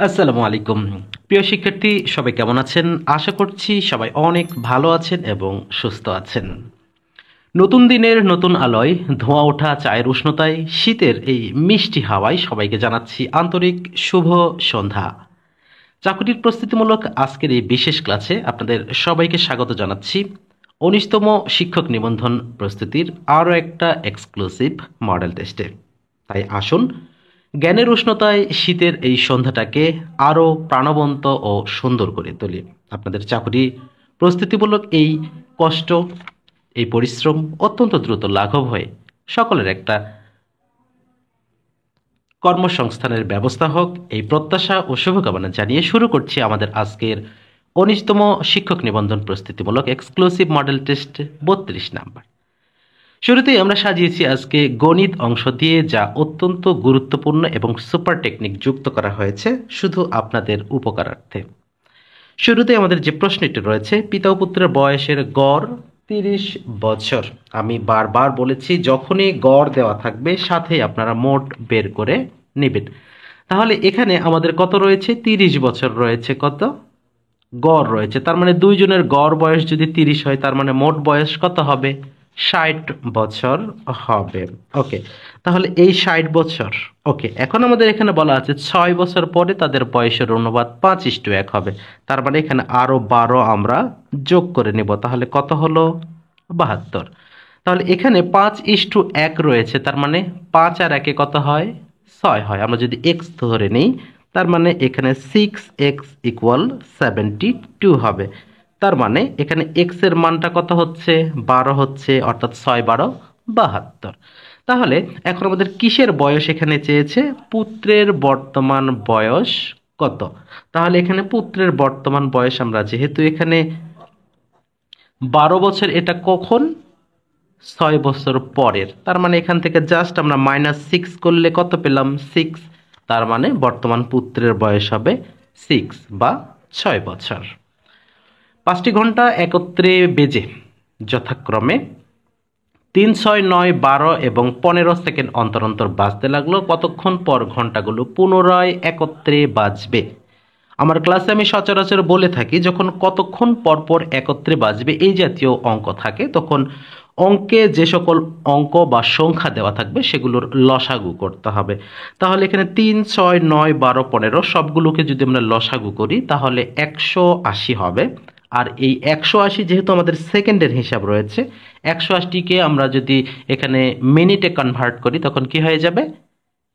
আসসালামু আলাইকুম। প্রিয় শিক্ষার্থী, সবাই কেমন আছেন? আশা করছি সবাই অনেক ভালো আছেন এবং সুস্থ আছেন। নতুন দিনের নতুন আলোয়, ধোঁয়া ওঠা চায়ের উষ্ণতায়, শীতের এই মিষ্টি হাওয়ায় সবাইকে জানাচ্ছি আন্তরিক শুভ সন্ধ্যা। চাকুরির প্রস্তুতিমূলক আজকের এই বিশেষ ক্লাসে আপনাদের সবাইকে স্বাগত জানাচ্ছি ১৯তম শিক্ষক নিবন্ধন প্রস্তুতির আরও একটা এক্সক্লুসিভ মডেল টেস্টে। তাই আসুন জ্ঞানের উষ্ণতায় শীতের এই সন্ধ্যাটাকে আরও প্রাণবন্ত ও সুন্দর করে তুলি। আপনাদের চাকরি প্রস্তুতিমূলক এই কষ্ট, এই পরিশ্রম অত্যন্ত দ্রুত লাঘব হয়ে সকলের একটা কর্মসংস্থানের ব্যবস্থা হোক, এই প্রত্যাশা ও শুভকামনা জানিয়ে শুরু করছি আমাদের আজকের ১৯তম শিক্ষক নিবন্ধন প্রস্তুতিমূলক এক্সক্লুসিভ মডেল টেস্ট ৩২ নাম্বার। শুরুতেই আমরা সাজিয়েছি আজকে গণিত অংশ দিয়ে, যা অত্যন্ত গুরুত্বপূর্ণ এবং সুপার টেকনিক যুক্ত করা হয়েছে শুধু আপনাদের উপকারার্থে। শুরুতে আমাদের যে প্রশ্নটি রয়েছে, পিতা ও পুত্রের বয়সের গড় ৩০ বছর। আমি বারবার বলেছি, যখনই গড় দেওয়া থাকবে সাথেই আপনারা মোট বের করে নেবেন। তাহলে এখানে আমাদের কত রয়েছে? ৩০ বছর রয়েছে। কত? গড় রয়েছে, তার মানে দুইজনের গড় বয়স যদি ৩০ হয়, তার মানে মোট বয়স কত হবে? ৬০ বছর হবে। ওকে, তাহলে এই ৬০ বছর। ওকে, এখন আমাদের এখানে বলা আছে ৬ বছর পরে তাদের বয়সের অনুপাত ৫:১ হবে। তার মানে এখানে আরো ১২ আমরা যোগ করে নেব। তাহলে কত হলো? ৭২। তাহলে এখানে ৫:১ রয়েছে, তার মানে ৫ আর ১ কত হয়? ৬ হয়। আমরা যদি এক্স ধরে নিই, তার মানে এখানে 6x = 72 হবে। তার মানে এখানে এক্স এর মানটা কত হচ্ছে? ১২ হচ্ছে, অর্থাৎ ৬ × ৭২। তাহলে এখন আমাদের কিসের বয়স এখানে চেয়েছে? পুত্রের বর্তমান বয়স কত? তাহলে এখানে পুত্রের বর্তমান বয়স, আমরা যেহেতু এখানে ১২ বছর, এটা কখন? ৬ বছর পরের। তার মানে এখান থেকে জাস্ট আমরা -6 করলে কত পেলাম? 6। তার মানে বর্তমান পুত্রের বয়স হবে 6 বা ৬ বছর। ৫টি ঘন্টা একত্রে বেজে যথাক্রমে ৩, ৬, ৯, ১২ এবং ১৫ সেকেন্ড অন্তর অন্তর বাজতে লাগলো। কতক্ষণ পর ঘন্টাগুলো পুনরায় একত্রে বাজবে? আমার ক্লাসে আমি সচরাচর বলে থাকি, যখন কতক্ষণ পর পর একত্রে বাজবে এই জাতীয় অঙ্ক থাকে, তখন অঙ্কে যে সকল অঙ্ক বা সংখ্যা দেওয়া থাকবে সেগুলোর লসাগু করতে হবে। তাহলে এখানে ৩, ৬, ৯, ১২, ১৫ সবগুলোকে যদি আমরা লসাগু করি, তাহলে ১৮০ হবে। আর এই ১৮০ যেহেতু আমাদের সেকেন্ডের হিসাব রয়েছে, ১৮০টিকে আমরা যদি এখানে মিনিটে কনভার্ট করি, তখন কি হয়ে যাবে?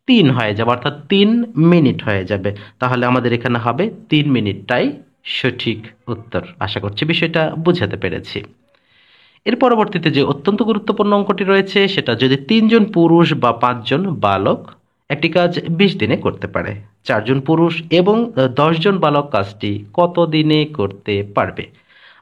৩ হয়ে যাবে, অর্থাৎ ৩ মিনিট হয়ে যাবে। তাহলে আমাদের এখানে হবে ৩ মিনিটটাই সঠিক উত্তর। আশা করছি বিষয়টা বুঝাতে পেরেছি। এর পরবর্তীতে যে অত্যন্ত গুরুত্বপূর্ণ অঙ্কটি রয়েছে, সেটা যদি ৩ জন পুরুষ বা ৫ জন বালক একটি কাজ ২০ দিনে করতে পারে, ৪ জন পুরুষ এবং ১০ জন বালক কাজটি কত দিনে করতে পারবে?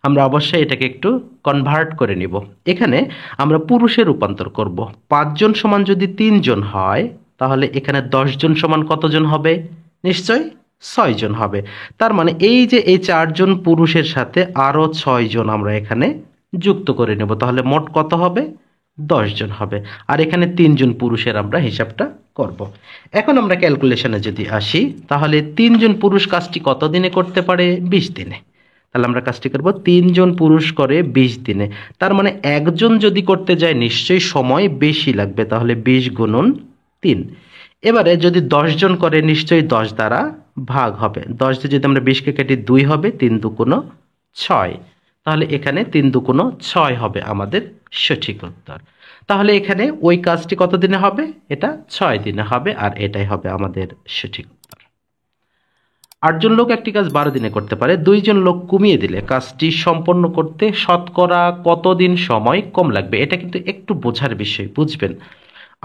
আমরা অবশ্যই এটাকে একটু কনভার্ট করে নিব। এখানে আমরা পুরুষে রূপান্তর করব। ৫ জন সমান যদি ৩ জন হয়, তাহলে এখানে ১০ জন সমান কতজন হবে? নিশ্চয় ৬ জন হবে। তার মানে এই যে এই ৪ জন পুরুষের সাথে আরো ৬ জন আমরা এখানে যুক্ত করে নেব। তাহলে মোট কত হবে? ১০ জন হবে। আর এখানে ৩ জন পুরুষের আমরা হিসাবটা করব। এখন আমরা ক্যালকুলেশনে যদি আসি, তাহলে ৩ জন পুরুষ কাজটি কত দিনে করতে পারে? ২০ দিনে। তাহলে আমরা কাজটি করব, ৩ জন পুরুষ করে ২০ দিনে। তার মানে একজন যদি করতে যায়, নিশ্চয়ই সময় বেশি লাগবে। তাহলে ২০ × ৩। এবারে যদি ১০ জন করে, নিশ্চয়ই ১০ দ্বারা ভাগ হবে। ১০ দিয়ে যদি আমরা ২০কে কাটি, ২ হবে, ৩ × ২ = ৬। তাহলে এখানে ৩ × ২ = ৬ হবে আমাদের সঠিক উত্তর। তাহলে এখানে ওই কাজটি কত দিনে হবে? এটা ৬ দিনে হবে, আর এটাই হবে আমাদের সঠিক উত্তর। ৮ জন লোক একটি কাজ ১২ দিনে করতে পারে। ২ জন লোক কমিয়ে দিলে কাজটি সম্পন্ন করতে শতকরা কতদিন সময় কম লাগবে? এটা কিন্তু একটু বোঝার বিষয়, বুঝবেন।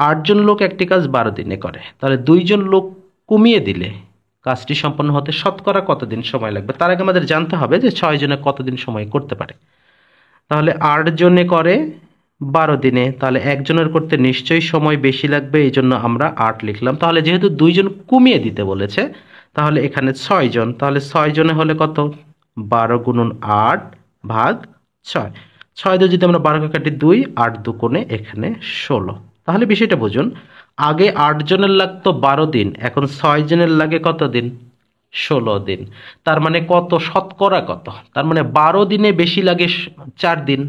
৮ জন লোক একটি কাজ ১২ দিনে করে, তাহলে ২ জন লোক কমিয়ে দিলে কাজটি সম্পন্ন হতে শতকরা কতদিন সময় লাগবে? তার আগে আমাদের জানতে হবে যে ৬ জনে কতদিন সময় করতে পারে। তাহলে ৮ জনে করে ১২ দিনে, তাহলে একজনের করতে নিশ্চয়ই সময় বেশি লাগবে, এই জন্য আমরা ৮ লিখলাম। তাহলে যেহেতু ২ জন কমিয়ে দিতে বলেছে, তাহলে এখানে ৬ জন। তাহলে ৬ জনে হলে কত? ১২ × ৮ ভাগ ৬। ৬ দিয়ে যদি আমরা ১২কে কাটি ২, ৮ দুগুণে এখানে ১৬। তাহলে বিষয়টা বুঝুন, আগে ৮ জনের লাগতো ১২ দিন, এখন ৬ জনের লাগে কত দিন? 16 দিন। তার মানে কত, শতকরা কত? তার মানে 12 দিনে বেশি লাগে 4 দিন।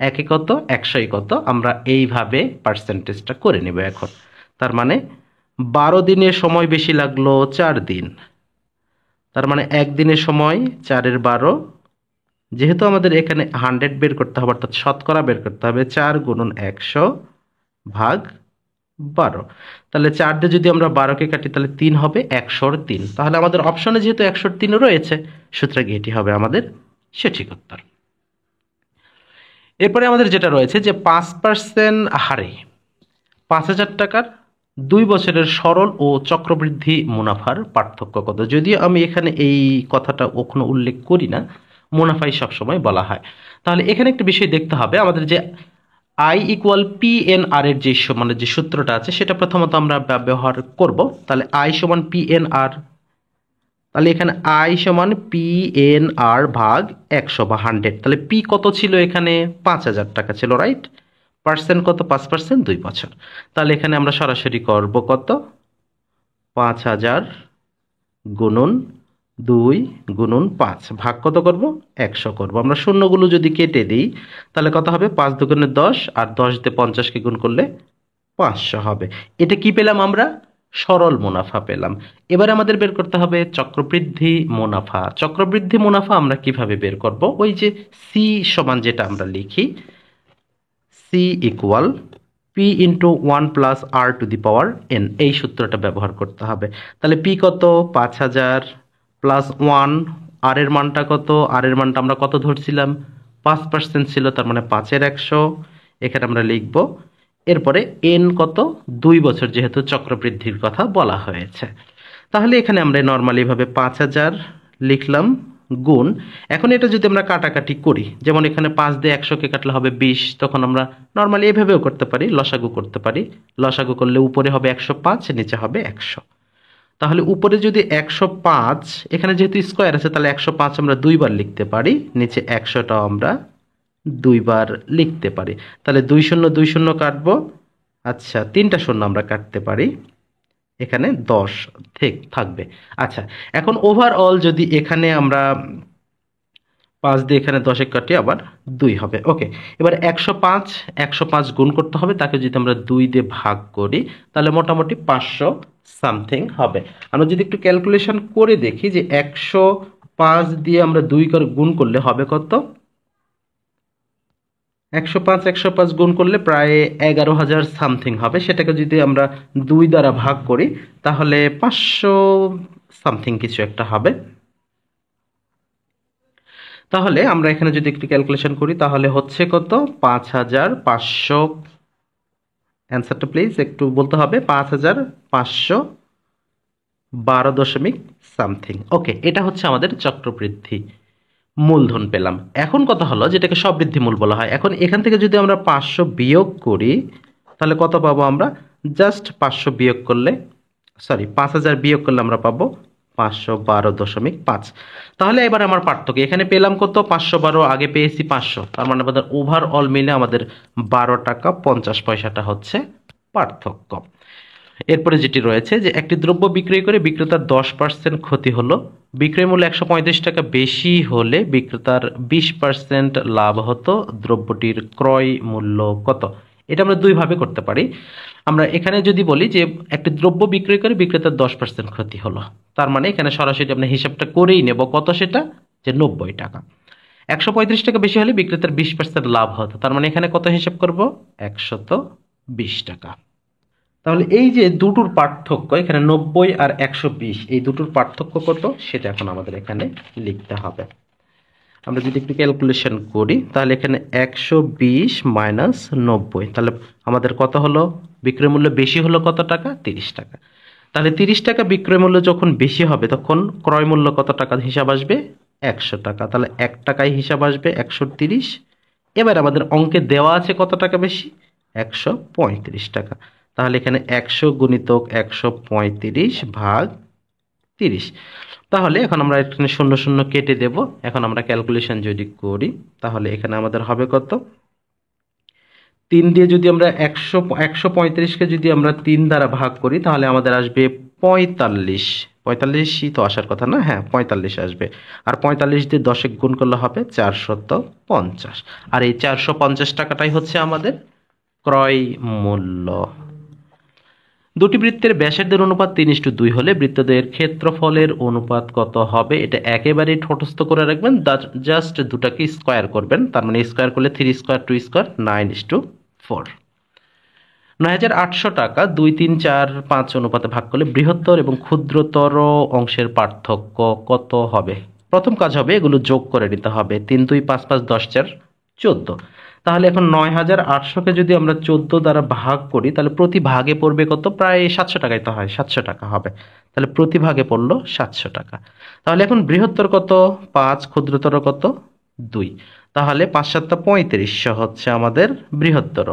একে কত, 100 কত, আমরা এইভাবে পার্সেন্টেজটা করে নেব এখন। তার মানে 12 দিনের সময় বেশি লাগলো 4 দিন। তার মানে একদিনের সময় 4/12, যেহেতু আমাদের এখানে 100 বের করতে হবে অর্থাৎ শতকরা বের করতে হবে, 4 গুণন 100 ভাগ 12। তাহলে 4 দিয়ে যদি আমরা 12কে কাটি তাহলে 3 হবে 103। তাহলে আমাদের অপশনে যেহেতু 103 রয়েছে, সুতরাং এটি হবে আমাদের সঠিক উত্তর। এরপরে আমাদের যেটা রয়েছে যে 5% হারে 5,000 টাকার 2 বছরের সরল ও চক্রবৃদ্ধি মুনাফার পার্থক্য কত? যদিও আমি এখানে এই কথাটা কখনো উল্লেখ করি না, মুনাফাই সবসময় বলা হয়। তাহলে এখানে একটা বিষয় দেখতে হবে, আমাদের যে আই ইকুয়াল পি এন আর এর যে মানে যে সূত্রটা আছে সেটা প্রথমত আমরা ব্যবহার করব। তাহলে আই সমান পি এন আর, তাহলে এখানে আই সমান পি এন আর ভাগ 100 বা 100। তাহলে পি কত ছিল এখানে? 5,000 টাকা ছিল, রাইট? পার্সেন্ট কত? 5%, 2 বছর। তাহলে এখানে আমরা সরাসরি করব কত, 5,000 গুণন 2 গুণন 5 ভাগ কত করব? 100 করব। আমরা শূন্যগুলো যদি কেটে দিই তাহলে কত হবে? 5 দুগুণে 10, আর 10 দিয়ে 50কে গুণ করলে 500 হবে। এটা কি পেলাম আমরা? সরল মুনাফা পেলাম। এবার আমাদের বের করতে হবে চক্রবৃদ্ধি মুনাফা। চক্রবৃদ্ধি মুনাফা আমরা কিভাবে বের করব? ওই যে সি সমান যেটা আমরা লিখি, C equal P into 1 plus r to the power n, এই সূত্রটা ব্যবহার করতে হবে। তাহলে পি কত? 5,000 প্লাস 1, আর এর মানটা কত? আর এর মানটা আমরা কত ধরছিলাম? 5% ছিল, তার মানে 5-এর 100 এখানে আমরা লিখব। এরপরে এন কত? 2 বছর, যেহেতু চক্রবৃদ্ধির কথা বলা হয়েছে। তাহলে এখানে আমরা নর্মালি ভাবে 5,000 লিখলাম গুণ, এখন এটা যদি আমরা কাটাকাটি করি, যেমন এখানে 5 দিয়ে 100কে কাটলে হবে 20, তখন আমরা নর্মালি এভাবেও করতে পারি, লসাগু করতে পারি। লসাগু করলে উপরে হবে 105, নিচে হবে 100। তাহলে উপরে যদি 105, এখানে যেহেতু স্কোয়ার আছে তাহলে 105 আমরা 2 বার লিখতে পারি, নিচে 100টাও আমরা 2 বার লিখতে পারি। তাহলে 2 শূন্য 2 শূন্য কাটবো, আচ্ছা 3টা শূন্য আমরা কাটতে পারি, এখানে 10 থাকবে। আচ্ছা, এখন ওভারঅল যদি এখানে আমরা 5 দিয়ে এখানে 10 কাটি আবার 2 হবে। ওকে, এবার 105 গুণ করতে হবে, তাকে যদি আমরা 2 দিয়ে ভাগ করি তাহলে মোটামুটি 500 সামথিং হবে। আমরা যদি একটু ক্যালকুলেশন করে দেখি যে 105 দিয়ে আমরা 2 করে গুণ করলে হবে কত? 105 গুণ করলে প্রায় 11,000 সামথিং হবে। সেটাকে যদি আমরা 2 দ্বারা ভাগ করি তাহলে 500 সামথিং কিছু একটা হবে। তাহলে আমরা এখানে যদি একটু ক্যালকুলেশন করি তাহলে হচ্ছে কত? 5,500, অ্যান্সারটা প্লিজ একটু বলতে হবে, 5,512 সামথিং। ওকে, এটা হচ্ছে আমাদের চক্রবৃদ্ধি মূলধন পেলাম। এখন কথা হলো যেটাকে সবৃদ্ধি মূল বলা হয়, এখন এখান থেকে যদি আমরা 500 বিয়োগ করি তাহলে কত পাবো আমরা? জাস্ট 500 বিয়োগ করলে, সরি 5,000 বিয়োগ করলে আমরা পাবো 512.5। তাহলে এবার আমার পার্থক্য এখানে পেলাম কত? 512, আগে পেয়েছি 500, তার মানে আমাদের ওভারঅল মিলে আমাদের 12 টাকা 50 পয়সাটা হচ্ছে পার্থক্য। এরপরে যেটি রয়েছে যে একটি দ্রব্য বিক্রয় করে বিক্রেতার 10% ক্ষতি হলো, বিক্রয় মূল্য 135 টাকা বেশি হলে বিক্রেতার 20% লাভ হতো, দ্রব্যটির ক্রয় মূল্য কত? এটা আমরা দুই ভাবে করতে পারি। আমরা এখানে যদি বলি যে একটি দ্রব্য বিক্রয় করে বিক্রেতার 10% ক্ষতি হলো, তার মানে এখানে সরাসরি আমরা হিসাবটা করেই নেব কত, সেটা যে 90 টাকা। 135 টাকা বেশি হলে বিক্রেতার 20% লাভ হতো, তার মানে এখানে কত হিসাব করব? 120 টাকা। তাহলে এই যে দুটোর পার্থক্য, এখানে 90 আর 120, এই দুটোর পার্থক্য কত সেটা এখন আমাদের এখানে লিখতে হবে। আমরা যদি একটু ক্যালকুলেশন করি তাহলে এখানে 120 মাইনাস 90, তাহলে আমাদের কত হলো? বিক্রয় মূল্য বেশি হলো কত টাকা? 30 টাকা। তাহলে 30 টাকা বিক্রয় মূল্য যখন বেশি হবে তখন ক্রয় মূল্য কত টাকা হিসাব আসবে? 100 টাকা। তাহলে 1 টাকায় হিসাব আসবে 130। এবার আমাদের অঙ্কে দেওয়া আছে কত টাকা বেশি? 135 টাকা। তাহলে এখানে 100 গুণিতক 135 ভাগ 30। তাহলে এখন আমরা এখানে শূন্য শূন্য কেটে দেব। এখন আমরা ক্যালকুলেশন যদি করি তাহলে এখানে আমাদের হবে কত? 3 দিয়ে যদি আমরা 135কে যদি আমরা 3 দ্বারা ভাগ করি তাহলে আমাদের আসবে 45 45ই তো আসার কথা না, হ্যাঁ 45 আসবে। আর 45 দিয়ে 10 গুণ করলে হবে 450। আর এই 450 টাকাটাই হচ্ছে আমাদের ক্রয় মূল্য। দুটি বৃত্তের ব্যাসার্ধের অনুপাত 3:2 হলে বৃত্তদের ক্ষেত্রফলের অনুপাত কত হবে? এটা একেবারেই ঠোঁটস্থ করে রাখবেন, জাস্ট দুটাকে স্কোয়ার করবেন, তার মানে স্কোয়ার করলে 3 স্কোয়ার 2 স্কোয়ার 9:4। 9,800 টাকা 2, 3, 4, 5 অনুপাতে ভাগ করলে বৃহত্তর এবং ক্ষুদ্রতর অংশের পার্থক্য কত হবে? প্রথম কাজ হবে এগুলো যোগ করে নিতে হবে। 3, 2, 5, 5, 10, 4, 14। তাহলে এখন 9,800কে যদি আমরা 14 দ্বারা ভাগ করি তাহলে প্রতি ভাগে পড়বে কত? প্রায় 700 টাকাই তো হয়, 700 টাকা হবে। তাহলে প্রতি ভাগে পড়লো 700 টাকা। তাহলে এখন বৃহত্তর কত? 5, ক্ষুদ্রতর কত? 2। তাহলে 5 7 3500 হচ্ছে আমাদের বৃহত্তর,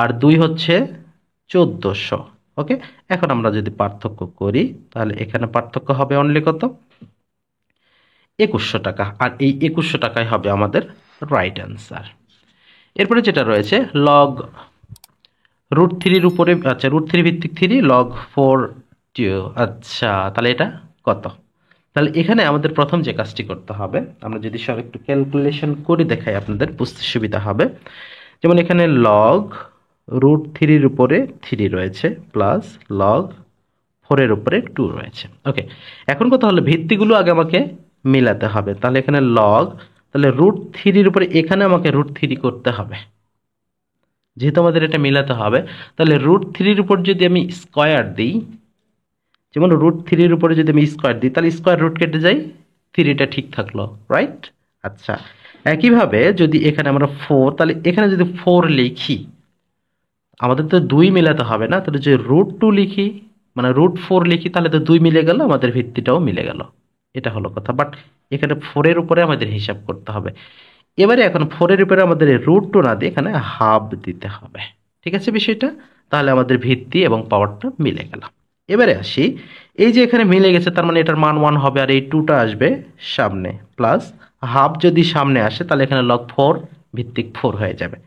আর 2 হচ্ছে 1400। ওকে, এখন আমরা যদি পার্থক্য করি তাহলে এখানে পার্থক্য হবে অনলি কত? 2100 টাকা। আর এই 2100 টাকাই হবে আমাদের রাইট অ্যান্সার। এরপরে যেটা রয়েছে লগ √3 উপরে, আচ্ছা √3 ভিত্তিক 3 log 4 2। আচ্ছা তাহলে এটা কত? তাহলে এখানে আমাদের প্রথম যে কাজটি করতে হবে, আমরা যদি সব একটু ক্যালকুলেশন করে দেখাই আপনাদের বুঝতে সুবিধা হবে। যেমন এখানে লগ √3 উপরে 3 রয়েছে প্লাস লগ 4 উপরে 2 রয়েছে। ওকে, এখন কথা হলো ভিত্তিগুলো আগে আমাকে মিলাতে হবে। তাহলে এখানে লগ, তাহলে √3 উপরে এখানে আমাকে √3 করতে হবে, যেহেতু আমাদের এটা মিলাতে হবে। তাহলে √3 উপর যদি আমি স্কোয়ার দিই, যেমন √3 উপরে যদি আমি স্কোয়ার দিই তাহলে স্কোয়ার রুট কেটে যাই, 3টা ঠিক থাকলো, রাইট? আচ্ছা, একইভাবে যদি এখানে আমরা 4, তাহলে এখানে যদি 4 লিখি, আমাদের তো 2 মিলাতে হবে না, তাহলে যদি √2 লিখি মানে √4 লিখি তাহলে তো 2 মিলে গেল, আমাদের ভিত্তিটাও মিলে গেল। এটা হলো কথা। বাট এখানে 4 এর উপরে আমাদের হিসাব করতে হবে। এবারে এখন 4 এর উপরে আমাদের √2 না দিয়ে এখানে হাফ দিতে হবে। ঠিক আছে বিষয়টা? তাহলে আমাদের ভিত্তি এবং পাওয়ারটা মিলে গেল। এবারে আসি, এই যে এখানে মিলে গেছে তার মানে এটার মান 1 হবে, আর এই 2টা আসবে সামনে, প্লাস হাফ যদি সামনে আসে তাহলে এখানে লগ 4 ভিত্তিক 4 হয়ে যাবে।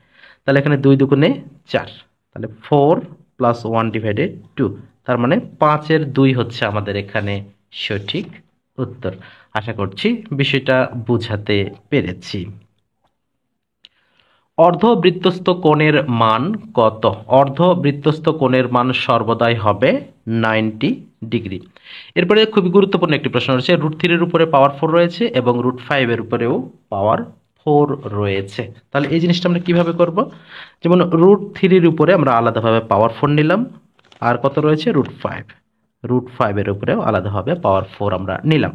তাহলে এখানে 2 দুগুণে 4, তাহলে 4 + 1/2, তার মানে 5 এর 2 হচ্ছে আমাদের এখানে সঠিক উত্তর। আশা করছি বিষয়টা বুঝাতে পেরেছি। অর্ধবৃত্তস্থ কোণের মান কত? অর্ধবৃত্তস্থ কোণের মান সর্বদাই হবে 90 ডিগ্রি। এরপরে খুবই গুরুত্বপূর্ণ একটি প্রশ্ন রয়েছে, √3 এর উপরে পাওয়ার 4 রয়েছে এবং √5 এর উপরেও পাওয়ার 4 রয়েছে। তাহলে এই জিনিসটা আমরা কিভাবে করব? যেমন √3 এর উপরে আমরা আলাদাভাবে পাওয়ার 4 নিলাম, আর কত রয়েছে? √5। √5 এর উপরেও আলাদাভাবে পাওয়ার 4 আমরা নিলাম।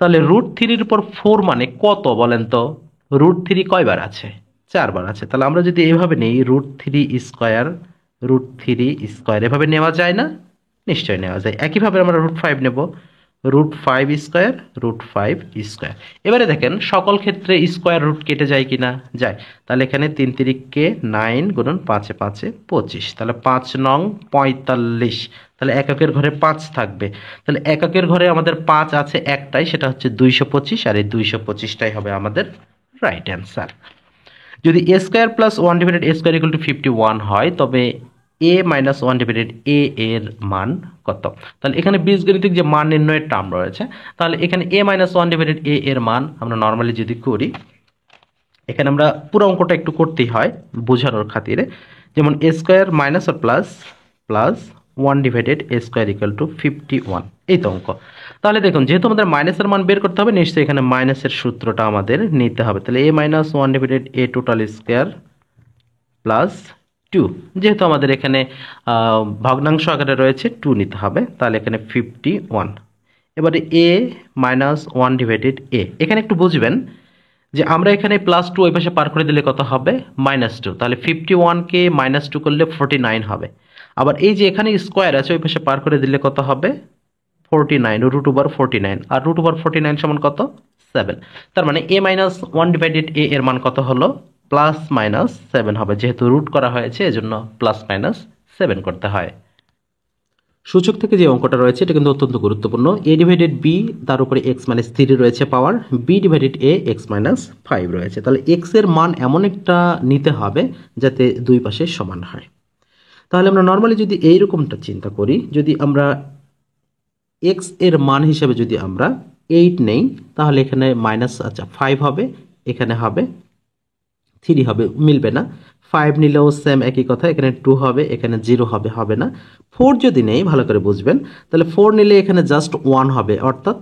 তাহলে √3 এর উপর 4 মানে কত বলেন তো? √3 কয়বার আছে? 4 বার আছে। তাহলে আমরা যদি এইভাবে নেই √3 স্কোয়ার, √3 স্কোয়ার, এভাবে নেওয়া যায় না? নিশ্চয়ই নেওয়া যায়। একইভাবে আমরা √5 নেব, √5 স্কোয়ার, √5 স্কোয়ার। এবারে দেখেন সকল ক্ষেত্রে স্কোয়ার রুট কেটে যায় কিনা? যায়। তাহলে এখানে 3 3 9 গুণন 5 5 25, তাহলে 5 নং 45। তাহলে এককের ঘরে 5 থাকবে, তাহলে এককের ঘরে আমাদের 5 আছে একটাই, সেটা হচ্ছে 225, আর এই 225টাই হবে আমাদের রাইট অ্যান্সার। যদি a² + 1/a² = 51 হয় তবে a - 1/a এর মান কত? তাহলে এখানে বীজগণিতিক যে মান নির্ণয়ের টার্ম রয়েছে, তাহলে এখানে a - 1/a এর মান আমরা নর্মালি যদি করি, এখানে আমরা পুরো অঙ্কটা একটু করতেই হয় বোঝানোর খাতিরে। যেমন a² - or প্লাস 1/a² = 51, এই তো অঙ্ক। তাহলে দেখুন যেহেতু আমাদের মাইনাসের মান বের করতে হবে, নিশ্চয়ই এখানে মাইনাসের সূত্রটা আমাদের নিতে হবে। তাহলে a - 1/a total square plus 2, যেহেতু আমাদের এখানে ভগ্নাংশ আকারে রয়েছে 2 নিতে হবে, তাহলে এখানে 51। এবারে a - 1/a, এখানে একটু বুঝবেন যে আমরা এখানে +2 ওই পাশে পার করে দিলে কত হবে? -2। তাহলে 51কে -2 করলে 49 হবে। আবার এই যে এখানে স্কোয়ার আছে ওই পাশে পার করে দিলে কত হবে? 49, √49, আর √49 সমান কত? 7। তার মানে a - 1/a এর মান কত হলো? +-7 হবে, যেহেতু রুট করা হয়েছে এজন্য +-7 করতে হয়। সূচক থেকে যে অঙ্কটা রয়েছে এটা কিন্তু অত্যন্ত গুরুত্বপূর্ণ। a/b, তার উপরে x - 3 রয়েছে পাওয়ার, b/a x - 5 রয়েছে। তাহলে x এর মান এমন একটা নিতে হবে যাতে দুই পাশে সমান হয়। তাহলে আমরা নর্মালি যদি এইরকমটা চিন্তা করি, যদি আমরা এক্স এর মান হিসেবে যদি আমরা 8 নেই তাহলে এখানে মাইনাস, আচ্ছা 5 হবে, এখানে হবে 3 হবে, মিলবে না। 5 নিলেও সেম একই কথা, এখানে 2 হবে, এখানে 0 হবে, হবে না। 4 যদি নেই, ভালো করে বুঝবেন, তাহলে 4 নিলে এখানে জাস্ট 1 হবে, অর্থাৎ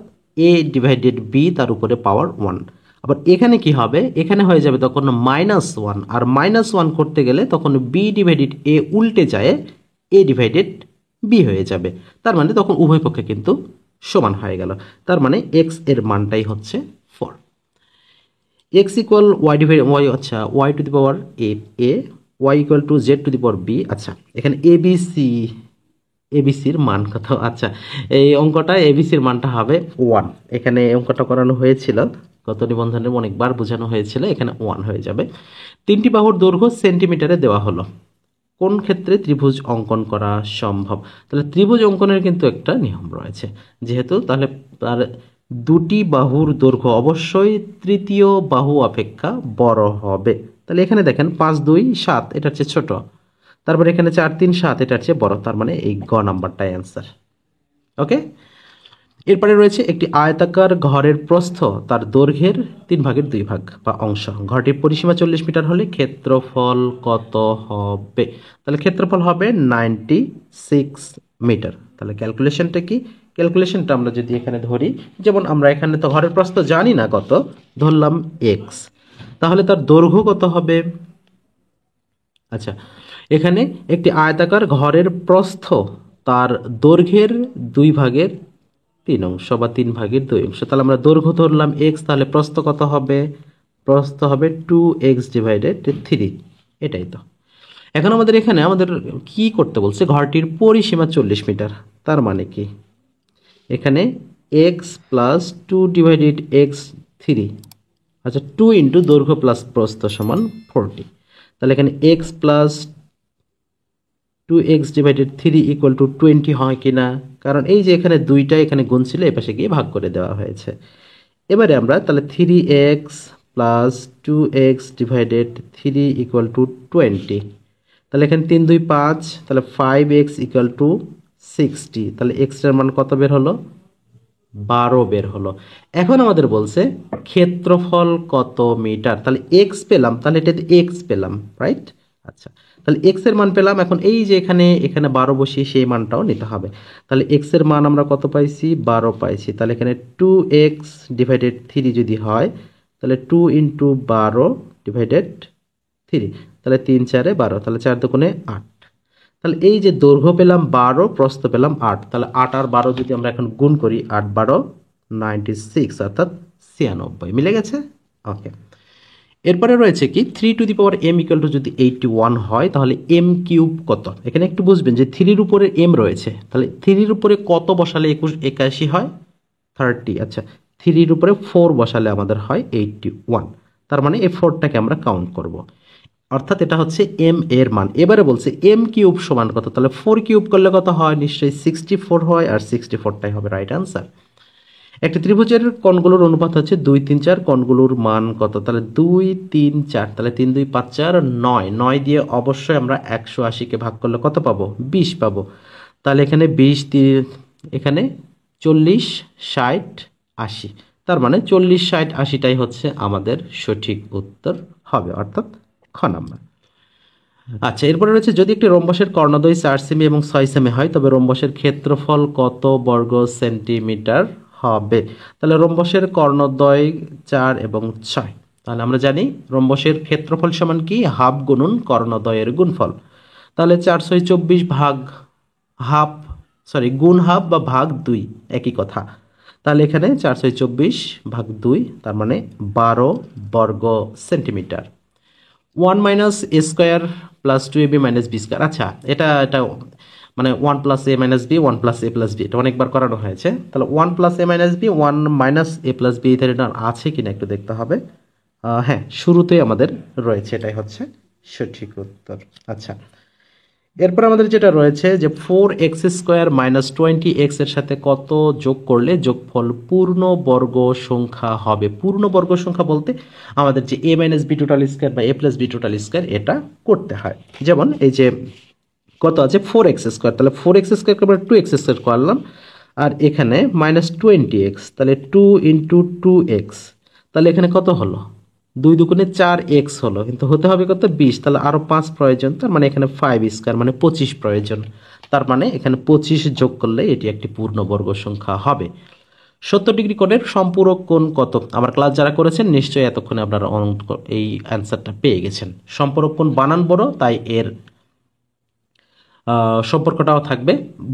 a ডিভাইডেড b তার উপরে পাওয়ার 1। আবার এখানে কি হবে, এখানে হয়ে যাবে তখন -1, আর -1 করতে গেলে তখন b ডিভাইডেড a উল্টে যায় a ডিভাইডেড b হয়ে যাবে। তার মানে তখন উভয় পক্ষে কিন্তু সমান হয়ে গেল। তার মানে x এর মানটাই হচ্ছে 4। x equal y divide y, আচ্ছা y to the power a y equal to z to the power b. আচ্ছা এখানে এবিসির মান কত? আচ্ছা এই অঙ্কটা এবিসির মানটা হবে 1। এখানে অঙ্কটা করানো হয়েছিল গত নিবন্ধনে, অনেকবার বোঝানো হয়েছিল, এখানে 1 হয়ে যাবে। 3টি বাহুর দৈর্ঘ্য সেন্টিমিটারে দেওয়া হলো, কোন ক্ষেত্রে ত্রিভুজ অঙ্কন করা সম্ভব? তাহলে ত্রিভুজ অঙ্কনের কিন্তু একটা নিয়ম রয়েছে, যেহেতু তাহলে তার দুটি বাহুর দৈর্ঘ্য অবশ্যই তৃতীয় বাহু অপেক্ষা বড় হবে। তাহলে এখানে দেখেন 5 2 7 এটার চেয়ে ছোট, তারপরে এখানে 4 3 7 এটার চেয়ে বড়, তার মানে এই গ নাম্বারটাই অ্যান্সার। ওকে, এরপরে রয়েছে একটি আয়তাকার ঘরের প্রস্থ তার দৈর্ঘ্যের 3/2 বা অংশ। ঘরটির পরিসীমা 40 মিটার হলে ক্ষেত্রফল কত হবে? তাহলে ক্ষেত্রফল হবে 96 মিটার। তাহলে ক্যালকুলেশনটা কি? ক্যালকুলেশনটা আমরা যদি এখানে ধরি, যেমন আমরা এখানে তো ঘরের প্রস্থ জানি না কত, ধরলাম এক্স, তাহলে তার দৈর্ঘ্য কত হবে? আচ্ছা এখানে একটি আয়তাকার ঘরের প্রস্থ তার দৈর্ঘ্যের 2/3 বা 3/2। তাহলে আমরা দৈর্ঘ্য ধরলাম এক্স, তাহলে প্রস্থ কত হবে? প্রস্থ হবে 2x ডিভাইডেড 3। এটাই তো। এখন আমাদের এখানে আমাদের কি করতে বলছে? ঘরটির পরিসীমা 40 মিটার, তার মানে কি এখানে এক্স প্লাস 2 ডিভাইডেড এক্স 3, আচ্ছা 2 ইন্টু দৈর্ঘ্য প্লাস প্রস্থ সমান 40। তাহলে এখানে x plus 2x divided 3 equal to 20 হয় কিনা? কারণ এই যে এখানে দুইটা এখানে গুণ ছিল, এ পাশে গিয়ে ভাগ করে দেওয়া হয়েছে। এবারে আমরা তাহলে 3x plus 2x divided 3 equal to 20। তাহলে এখানে 3 2 5, তাহলে 5x ইকুয়াল টু 60। তাহলে x এর মান কত বের হলো? 12 বের হলো। এখন আমাদের বলছে ক্ষেত্রফল কত মিটার? তাহলে x পেলাম, তাহলে এটাতে x পেলাম, রাইট? আচ্ছা তাহলে x এর মান পেলাম। এখন এই যে এখানে 12 বসিয়ে সেই মানটাও নিতে হবে। তাহলে x এর মান আমরা কত পাইছি? 12 পাইছি। তাহলে এখানে 2x ডিভাইডেড 3 যদি হয়, তাহলে 2 ইন্টু 12 ডিভাইডেড 3, তাহলে 3 4 12, তাহলে 4 দুগুণে 8। তাহলে এই যে দৈর্ঘ্য পেলাম 12, প্রস্থ পেলাম 8, তাহলে 8 আর 12 যদি আমরা এখন গুণ করি, 8 12 96, অর্থাৎ 96। মিলে গেছে? ওকে, এরপরে রয়েছে কি 3 two the power m equal to যদি 81 হয়, তাহলে m কিউব কত? এখানে একটু বুঝবেন যে 3 এর উপরে m রয়েছে, তাহলে 3 এর উপরে কত বসালে 81 হয়? 30। আচ্ছা 3 এর উপরে 4 বসালে আমাদের হয় 81, তার মানে এই 4টাকে আমরা কাউন্ট করব, অর্থাৎ এটা হচ্ছে m এর মান। এবারে বলছে m কিউব সমান কত? তাহলে 4 কিউব করলে কত হয়? নিশ্চয়ই 64 হয়, আর 64টাই হবে রাইট আনসার। একটা ত্রিভুজের কোণগুলোর অনুপাত হচ্ছে 2 3 4, কোণগুলোর মান কত? তাহলে 2 3 4, তাহলে 3 2 5 4 9, 9 দিয়ে অবশ্যই আমরা 180কে ভাগ করলে কত পাবো? 20 পাবো। তাহলে এখানে 20 এখানে 40 60 80, তার মানে 40 60 80টাই হচ্ছে আমাদের সঠিক উত্তর হবে, অর্থাৎ খ নাম্বার। আচ্ছা এরপরে রয়েছে যদি একটি রম্বসের কর্ণদ্বয় 4 সেমি এবং 6 সেমি হয়, তবে রম্বসের ক্ষেত্রফল কত বর্গ সেন্টিমিটার হবে? তাহলে রম্বসের কর্ণদ্বয় 4 এবং 6, তাহলে আমরা জানি রম্বসের ক্ষেত্রফল সমান কি? হাফ গুণন কর্ণদ্বয়ের গুণফল। তাহলে 4 6 24 ভাগ হাফ, সরি গুণ হাফ বা ভাগ 2 একই কথা। তাহলে এখানে 4 6 24 ভাগ 2, তার মানে 12 বর্গ centimetre. 1 minus a square plus 2ab minus b square. আচ্ছা এটা মানে 1 plus a minus b, 1 plus a plus b, এটা অনেকবার করানো হয়েছে। তাহলে 1 plus a minus b, 1 minus a plus b, এটা আছে কিনা একটু দেখতে হবে। হ্যাঁ শুরুতেই আমাদের রয়েছে, এটাই হচ্ছে সঠিক উত্তর। আচ্ছা এরপর আমাদের যেটা রয়েছে যে 4x স্কোয়ার মাইনাস 20x এর সাথে কত যোগ করলে যোগফল পূর্ণ বর্গ সংখ্যা হবে? পূর্ণ বর্গ সংখ্যা বলতে আমাদের যে a minus b total square বা a plus b total square, এটা করতে হয়। যেমন এই যে কত আছে 4x স্কোয়ার, তাহলে 4x স্কোয়ারকে আমরা 2x স্কোয়ার করলাম, আর এখানে -20x, তাহলে 2 ইন্টু 2x, তাহলে এখানে কত হলো? 2 দুগুণে 4x হলো, কিন্তু হতে হবে কত? 20, তাহলে আরও 5 প্রয়োজন, তার মানে এখানে 5 স্কোয়ার মানে 25 প্রয়োজন। তার মানে এখানে 25 যোগ করলে এটি একটি পূর্ণবর্গ সংখ্যা হবে। 70 ডিগ্রি কোণের সম্পূরক কোণ কত? আমার ক্লাস যারা করেছেন নিশ্চয়ই এতক্ষণে আপনারা এই অ্যান্সারটা পেয়ে গেছেন। সম্পূরক কোণ বানান বড়, তাই এর সম্পর্কটাও থাকবে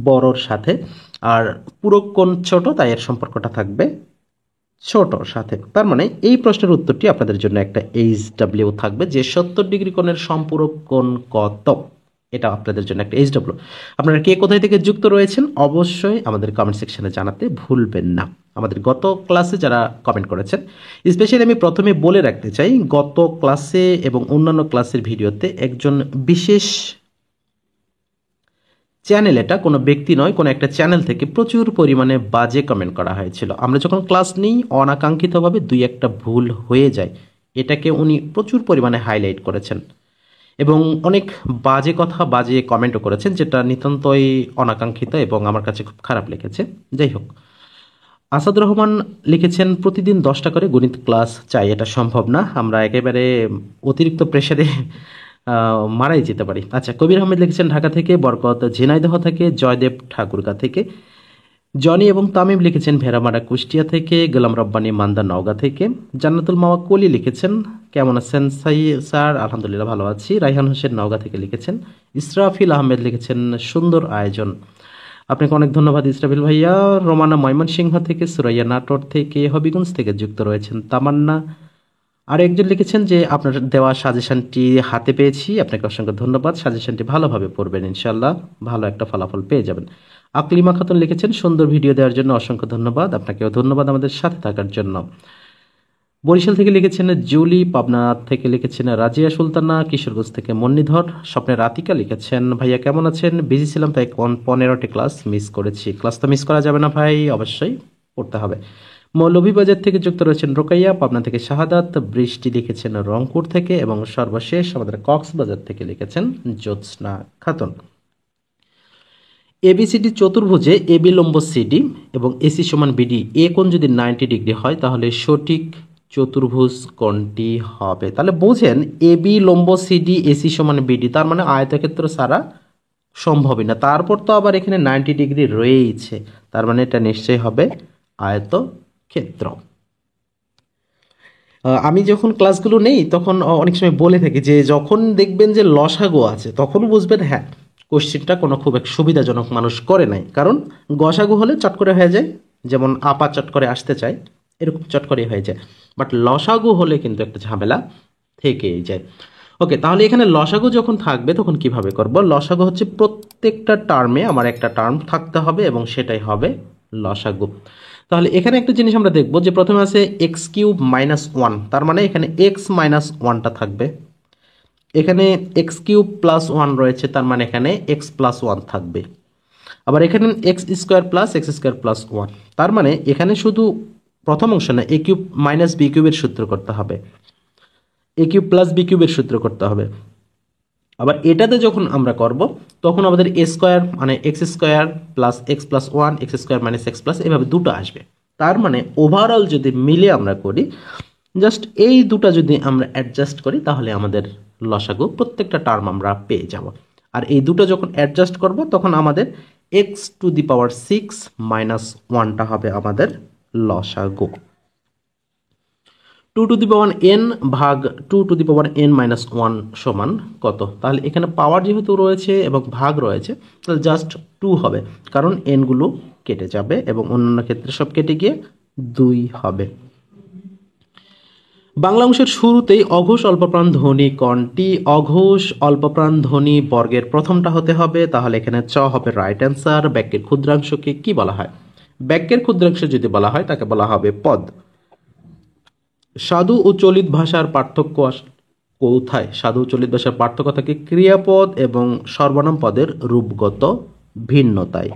বড়র সাথে, আর পূরক কোণ ছোট, তাই এর সম্পর্কটা থাকবে ছোটর সাথে। তার মানে এই প্রশ্নের উত্তরটি আপনাদের জন্য একটা HW থাকবে, যে 70 ডিগ্রি কোণের সম্পূরক কোণ কত, এটা আপনাদের জন্য একটা HW। আপনারা কে কোথায় থেকে যুক্ত রয়েছেন অবশ্যই আমাদের কমেন্ট সেকশনে জানাতে ভুলবেন না। আমাদের গত ক্লাসে যারা কমেন্ট করেছেন, স্পেশালি আমি প্রথমে বলে রাখতে চাই, গত ক্লাসে এবং অন্যান্য ক্লাসের ভিডিওতে একজন বিশেষ চ্যানেল, এটা কোনো ব্যক্তি নয়, কোনো একটা চ্যানেল থেকে প্রচুর পরিমাণে বাজে কমেন্ট করা হয়েছিল। আমরা যখন ক্লাস নিই অনাকাঙ্ক্ষিতভাবে 2-1টা ভুল হয়ে যায়, এটাকে উনি প্রচুর পরিমাণে হাইলাইট করেছেন এবং অনেক বাজে কথা, বাজে কমেন্টও করেছেন, যেটা নিতান্তই অনাকাঙ্ক্ষিত এবং আমার কাছে খুব খারাপ লেগেছে। যাই হোক, আসাদুর রহমান লিখেছেন প্রতিদিন 10টা করে গণিত ক্লাস চাই, এটা সম্ভব না, আমরা একেবারে অতিরিক্ত প্রেশারে মারাই যেতে পারি। আচ্ছা, কবির আহমেদ লিখেছেন ঢাকা থেকে, বরকত ঝিনাইদহ থেকে, জয়দেব ঠাকুরগা থেকে, জনি এবং তামিম লিখেছেন ভেড়ামারা কুষ্টিয়া থেকে, গোলাম রব্বানী মান্দা নওগাঁ থেকে, জান্নাতুল মাওয়া কলি লিখেছেন কেমন আছেন স্যার? আলহামদুলিল্লাহ ভালো আছি। রাইহান হোসেন নওগাঁ থেকে লিখেছেন। ইসরাফিল আহমেদ লিখেছেন সুন্দর আয়োজন, আপনাকে অনেক ধন্যবাদ ইসরাফিল ভাইয়া। রোমানা ময়মনসিংহ থেকে, সুরাইয়া নাটোর থেকে, হবিগঞ্জ থেকে যুক্ত রয়েছেন তামান্না। আর একজন লিখেছেন যে আপনার দেওয়া সাজেশনটি হাতে পেয়েছি, আপনাকে অসংখ্য ধন্যবাদ, সাজেশনটি ভালোভাবে পড়বেন, ইনশাল্লাহ ভালো একটা ফলাফল পেয়ে যাবেন। আকলিমা খাতুন লিখেছেন সুন্দর ভিডিও দেওয়ার জন্য অসংখ্য ধন্যবাদ, আপনাকেও ধন্যবাদ আমাদের সাথে থাকার জন্য। বরিশাল থেকে লিখেছেন জুলি, পাবনা থেকে লিখেছেন রাজিয়া সুলতানা, কিশোরগঞ্জ থেকে মন্নিধর, স্বপ্নের রাতিকা লিখেছেন ভাইয়া কেমন আছেন? বিজি ছিলাম তাই 15টি ক্লাস মিস করেছি। ক্লাস তো মিস করা যাবে না ভাই, অবশ্যই পড়তে হবে। মৌলভীবাজার থেকে যুক্ত রয়েছেন রোকাইয়া, পাবনা থেকে শাহাদাত, বৃষ্টি লিখেছেন রংপুর থেকে, এবং সর্বশেষ আমাদের কক্সবাজার থেকে লিখেছেন জ্যোৎস্না খাতুন। এবিসিডি চতুর্ভুজে এবি লম্ব সিডি এবং এসি সমান বিডি, এ কোণ যদি 90 ডিগ্রি হয় তাহলে সঠিক চতুর্ভুজ কোণটি হবে। তাহলে বোঝেন এবি লম্ব সিডি এসি সমান বিডি, তার মানে আয়তক্ষেত্র ছাড়া সম্ভবই না। তারপর তো আবার এখানে 90 ডিগ্রি রয়েইছে, তার মানে এটা নিশ্চয়ই হবে আয়তক্ষেত্র। আমি যখন ক্লাসগুলো নেই তখন অনেক সময় বলে থাকি যে যখন দেখবেন যে লসাগু আছে তখন বুঝবেন হ্যাঁ কোশ্চেনটা কোনো খুব এক সুবিধাজনক মানুষ করে নাই, কারণ গসাগু হলে চট করে হয়ে যায়, যেমন আপা চট করে আসতে চায় এরকম চট করে হয়ে যায়, বাট লসাগু হলে কিন্তু একটা ঝামেলা থেকেই যায়। ওকে, তাহলে এখানে লসাগু যখন থাকবে তখন কিভাবে করব? লসাগু হচ্ছে প্রত্যেকটা টার্মে আমার একটা টার্ম থাকতে হবে এবং সেটাই হবে লসাগু। তাহলে এখানে একটা জিনিস আমরা দেখব যে প্রথমে আছে x³ - 1, তার মানে এখানে x - 1টা থাকবে, এখানে x³ + 1 রয়েছে, তার মানে এখানে x + 1 থাকবে, আবার এখানে x² + x² + 1, তার মানে এখানে শুধু প্রথম অংশ না a³ - b³ এর সূত্র করতে হবে, a³ + b³ এর সূত্র করতে হবে। আবার এটাতে যখন আমরা করব তখন আমাদের a² মানে x² + x + 1 x² - x+, এভাবে দুটো আসবে। তার মানে ওভারঅল যদি মিলে আমরা করি, জাস্ট এই দুটো যদি আমরা অ্যাডজাস্ট করি তাহলে আমাদের লসাগু প্রত্যেকটা টার্ম আমরা পেয়ে যাব। আর এই দুটো যখন অ্যাডজাস্ট করব তখন আমাদের x⁶ - 1টা হবে আমাদের লসাগু। 2n ভাগ 2n - 1 সমান কত? তাহলে এখানে পাওয়ার যেহেতু রয়েছে এবং ভাগ রয়েছে তাহলে জাস্ট 2 হবে, কারণ এনগুলো কেটে যাবে এবং অন্যান্য ক্ষেত্রে সব কেটে গিয়ে 2 হবে। বাংলা অংশের শুরুতেই অঘোষ অল্পপ্রাণ ধ্বনি কোনটি? অঘোষ অল্পপ্রাণ ধ্বনি বর্গের প্রথমটা হতে হবে, তাহলে এখানে চ হবে রাইট অ্যান্সার। বাক্যের ক্ষুদ্রাংশকে কি বলা হয়? বাক্যের ক্ষুদ্রাংশ যদি বলা হয় তাকে বলা হবে পদ। সাধু ও চলিত ভাষার পার্থক্য কোথায়? সাধু ও চলিত ভাষার পার্থক্য থাকে ক্রিয়াপদ এবং সর্বনাম পদের রূপগত ভিন্নতায়।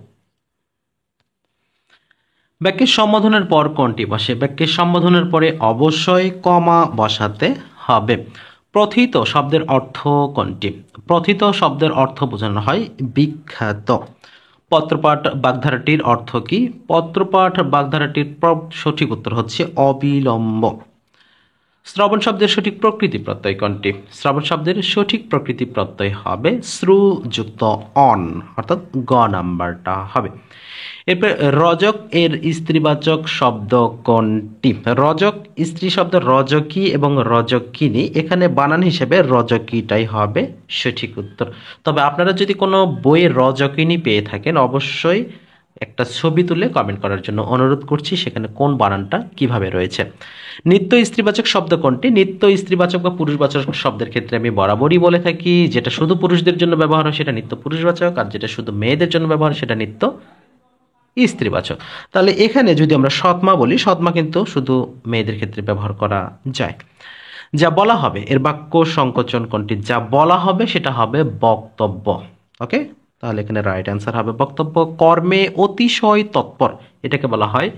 বাক্যের সম্বোধনের পর কোনটি বসে? বাক্যের সম্বোধনের পরে অবশ্যই কমা বসাতে হবে। প্রথিত শব্দের অর্থ কোনটি? প্রথিত শব্দের অর্থ বোঝানো হয় বিখ্যাত। পত্রপাঠ বাগধারাটির অর্থ কি? পত্রপাঠ বাগধারাটির সঠিক উত্তর হচ্ছে অবিলম্ব। শ্রবণ শব্দের সঠিক প্রকৃতি প্রত্যয় কোনটি? শ্রবণ শব্দের সঠিক প্রকৃতি প্রত্যয় হবে শ্রু যুক্ত অন, অর্থাৎ গ নাম্বারটা হবে। এরপর রজক এর স্ত্রীবাচক শব্দ কোনটি? রজক স্ত্রী শব্দ রজকী এবং রজকিনী, এখানে বানান হিসেবে রজকীটাই হবে সঠিক উত্তর। তবে আপনারা যদি কোনো বইয়ে রজকিনী পেয়ে থাকেন অবশ্যই একটা ছবি তুলে কমেন্ট করার জন্য অনুরোধ করছি, সেখানে কোন বানানটা কিভাবে রয়েছে। নিত্য স্ত্রীবাচক শব্দ কোনটি? নিত্য স্ত্রীবাচক বা পুরুষবাচক শব্দের ক্ষেত্রে আমি বরাবরই বলে থাকি যেটা শুধু পুরুষদের জন্য ব্যবহার হয় সেটা নিত্য পুরুষবাচক, আর যেটা শুধু মেয়েদের জন্য ব্যবহার হয় সেটা নিত্য স্ত্রীবাচক। তাহলে এখানে যদি আমরা সৎমা বলি, সৎমা কিন্তু শুধু মেয়েদের ক্ষেত্রে ব্যবহার করা যায়। যা বলা হবে এর বাক্য সংকোচন কোনটি? যা বলা হবে সেটা হবে বক্তব্য। ওকে, তাহলে এখানে রাইট অ্যান্সার হবে বক্তব্য। কর্মে অতিশয় তৎপর, এটাকে বলা হয়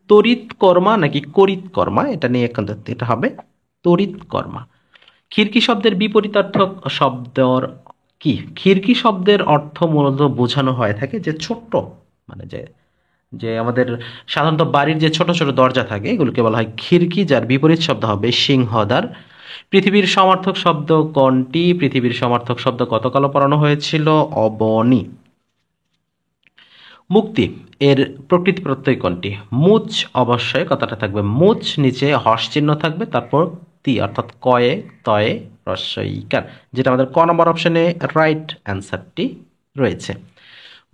তড়িৎ কর্মা নাকি করিত কর্মা? এটা নিয়ে এটা হবে তড়িৎ কর্মা। খিড়কি শব্দের বিপরীতার্থক শব্দর কি? খিড়কি শব্দের অর্থ মূলত বোঝানো হয়ে থাকে যে ছোট্ট, মানে যে যে আমাদের সাধারণত বাড়ির যে ছোট ছোট দরজা থাকে এগুলোকে বলা হয় খিড়কি, যার বিপরীত শব্দ হবে সিংহদ্বার। পৃথিবীর সমার্থক শব্দ কোনটি? পৃথিবীর সমার্থক শব্দ গতকালও পড়ানো হয়েছিল, অবনী। মুক্তি এর প্রকৃতি প্রত্যয় কোনটি? মুচ, অবশ্যই কথাটা থাকবে মুচ, নিচে হর্ষ চিহ্ন থাকবে, তারপর তি অর্থাৎ কয়ে তয়ে রস্বইকার, যেটা আমাদের ক নম্বর অপশনে রাইট অ্যান্সারটি রয়েছে।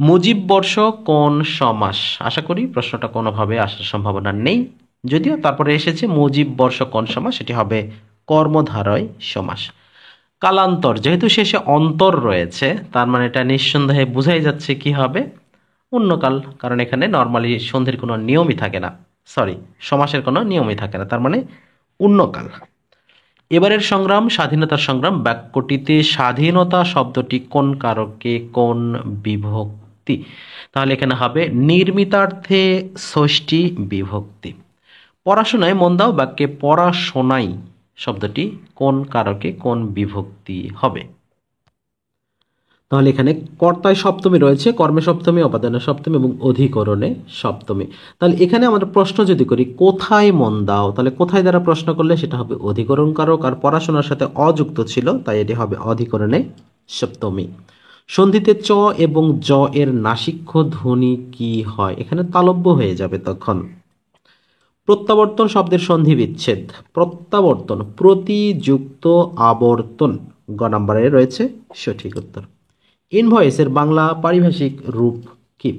মুজিব বর্ষ কোন সমাস? আশা করি প্রশ্নটা কোনোভাবে আসার সম্ভাবনা নেই, যদিও তারপরে এসেছে মুজিব বর্ষ কোন সমাস, সেটি হবে কর্মধারয় সমাস। কালান্তর, যেহেতু শেষে অন্তর রয়েছে তার মানে এটা নিঃসন্দেহে বোঝাই যাচ্ছে কি হবে অন্যকাল, কারণ এখানে নর্মালি সন্ধির কোনো নিয়মই থাকে না, সমাসের কোনো নিয়মই থাকে না, তার মানে অন্যকাল। এবারের সংগ্রাম স্বাধীনতার সংগ্রাম বাক্যটিতে স্বাধীনতা শব্দটি কোন কারকে কোন বিভক্তি? তাহলে এখানে হবে নির্মিতার্থে ষষ্ঠী বিভক্তি। পড়াশোনায় মন দাও বাক্যে পড়াশোনাই শব্দটি কোন কারকে কোন বিভক্তি হবে? তাহলে এখানে কর্তায় সপ্তমী রয়েছে, কর্মে সপ্তমী, অপাদানে সপ্তমী এবং অধিকরণে সপ্তমী। তাহলে এখানে আমরা প্রশ্ন যদি করি কোথায় মন দাও, তাহলে কোথায় দ্বারা প্রশ্ন করলে সেটা হবে অধিকরণ কারক, আর পড়াশোনার সাথে অযুক্ত ছিল তাই এটি হবে অধিকরণে সপ্তমী। সন্ধিতে চ এবং জ এর নাসিক্য ধ্বনি কি হয়? এখানে তালব্য হয়ে যাবে তখন। প্রত্যাবর্তন শব্দের সন্ধি বিচ্ছেদ। প্রত্যাবর্তন প্রতিযুক্ত আবর্তন, গ নম্বরে রয়েছে সঠিক উত্তর। ইনভয়েসের বাংলা পারিভাষিক রূপ কি?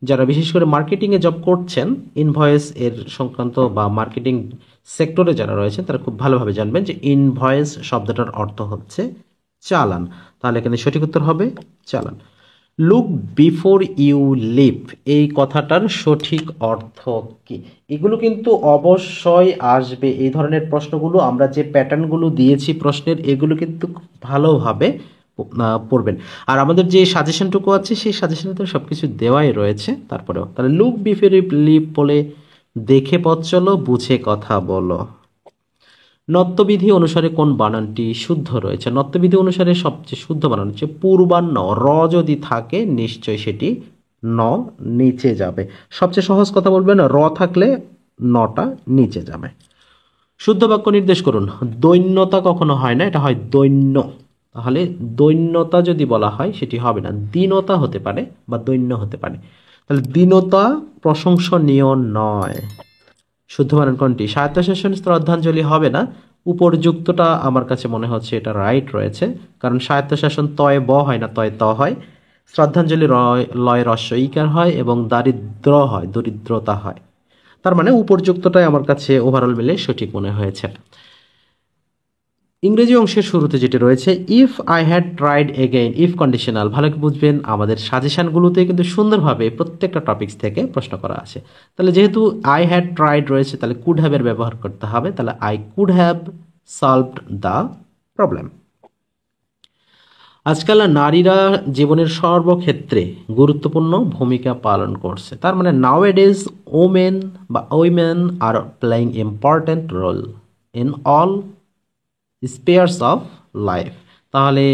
যারা বিশেষ করে মার্কেটিংয়ে জব করছেন, ইনভয়েস এর সংক্রান্ত বা মার্কেটিং সেক্টরে যারা রয়েছেন তারা খুব ভালোভাবে জানবেন যে ইনভয়েস শব্দটার অর্থ হচ্ছে চালান। তাহলে এখানে সঠিক উত্তর হবে চালান। লুক বিফোর ইউ লিভ, এই কথাটার সঠিক অর্থ কি? এগুলো কিন্তু অবশ্যই আসবে, এই ধরনের প্রশ্নগুলো আমরা যে প্যাটার্নগুলো দিয়েছি প্রশ্নের এগুলো কিন্তু ভালোভাবে পড়বেন। আর আমাদের যে সাজেশনটুকু আছে সেই সাজেশনে তো সব কিছু দেওয়াই রয়েছে। তারপরেও তাহলে লুক বিফোর ইউ লিভ বলে দেখে পথ চলো, বুঝে কথা বলো। নত্যবিধি অনুসারে কোন বানানটি শুদ্ধ রয়েছে? নত্যবিধি অনুসারে সবচেয়ে শুদ্ধ বানান হচ্ছে পূর্বাহ্ন। র যদি থাকে নিশ্চয় সেটি ন নিচে যাবে। সবচেয়ে সহজ কথা বলবেন, র থাকলে নটা নিচে যাবে। শুদ্ধ বাক্য নির্দেশ করুন। দৈন্যতা কখনো হয় না, এটা হয় দৈন্য। তাহলে দৈন্যতা যদি বলা হয় সেটি হবে না, দীনতা হতে পারে বা দৈন্য হতে পারে। তাহলে দীনতা প্রশংসনীয় নয়। শুদ্ধ বানান কোনটি? স্বায়ত্তশাসন শ্রদ্ধাঞ্জলি হবে না, উপরযুক্তটা আমার কাছে মনে হচ্ছে এটা রাইট রয়েছে, কারণ স্বায়ত্তশাসন তয় ব হয় না, তয় ত হয়। শ্রদ্ধাঞ্জলি লয় রস্য ইকার হয় এবং দারিদ্র হয়, দরিদ্রতা হয়। তার মানে উপরযুক্তটাই আমার কাছে ওভারঅল মিলে সঠিক মনে হয়েছে। ইংরেজি অংশের শুরুতে যেটি রয়েছে if I had tried again, if conditional, ভালো করে বুঝবেন আমাদের সাজেশনগুলোতে কিন্তু সুন্দরভাবে প্রত্যেকটা টপিকস থেকে প্রশ্ন করা আছে। তাহলে যেহেতু আই হ্যাড ট্রাইড রয়েছে তাহলে কুড হ্যাভের ব্যবহার করতে হবে, তাহলে I could have solved the problem. আজকাল নারীরা জীবনের সর্বক্ষেত্রে গুরুত্বপূর্ণ ভূমিকা পালন করছে, তার মানে নাওএডেজ ওমেন বা women are playing important role in all spheres of life. তাহলে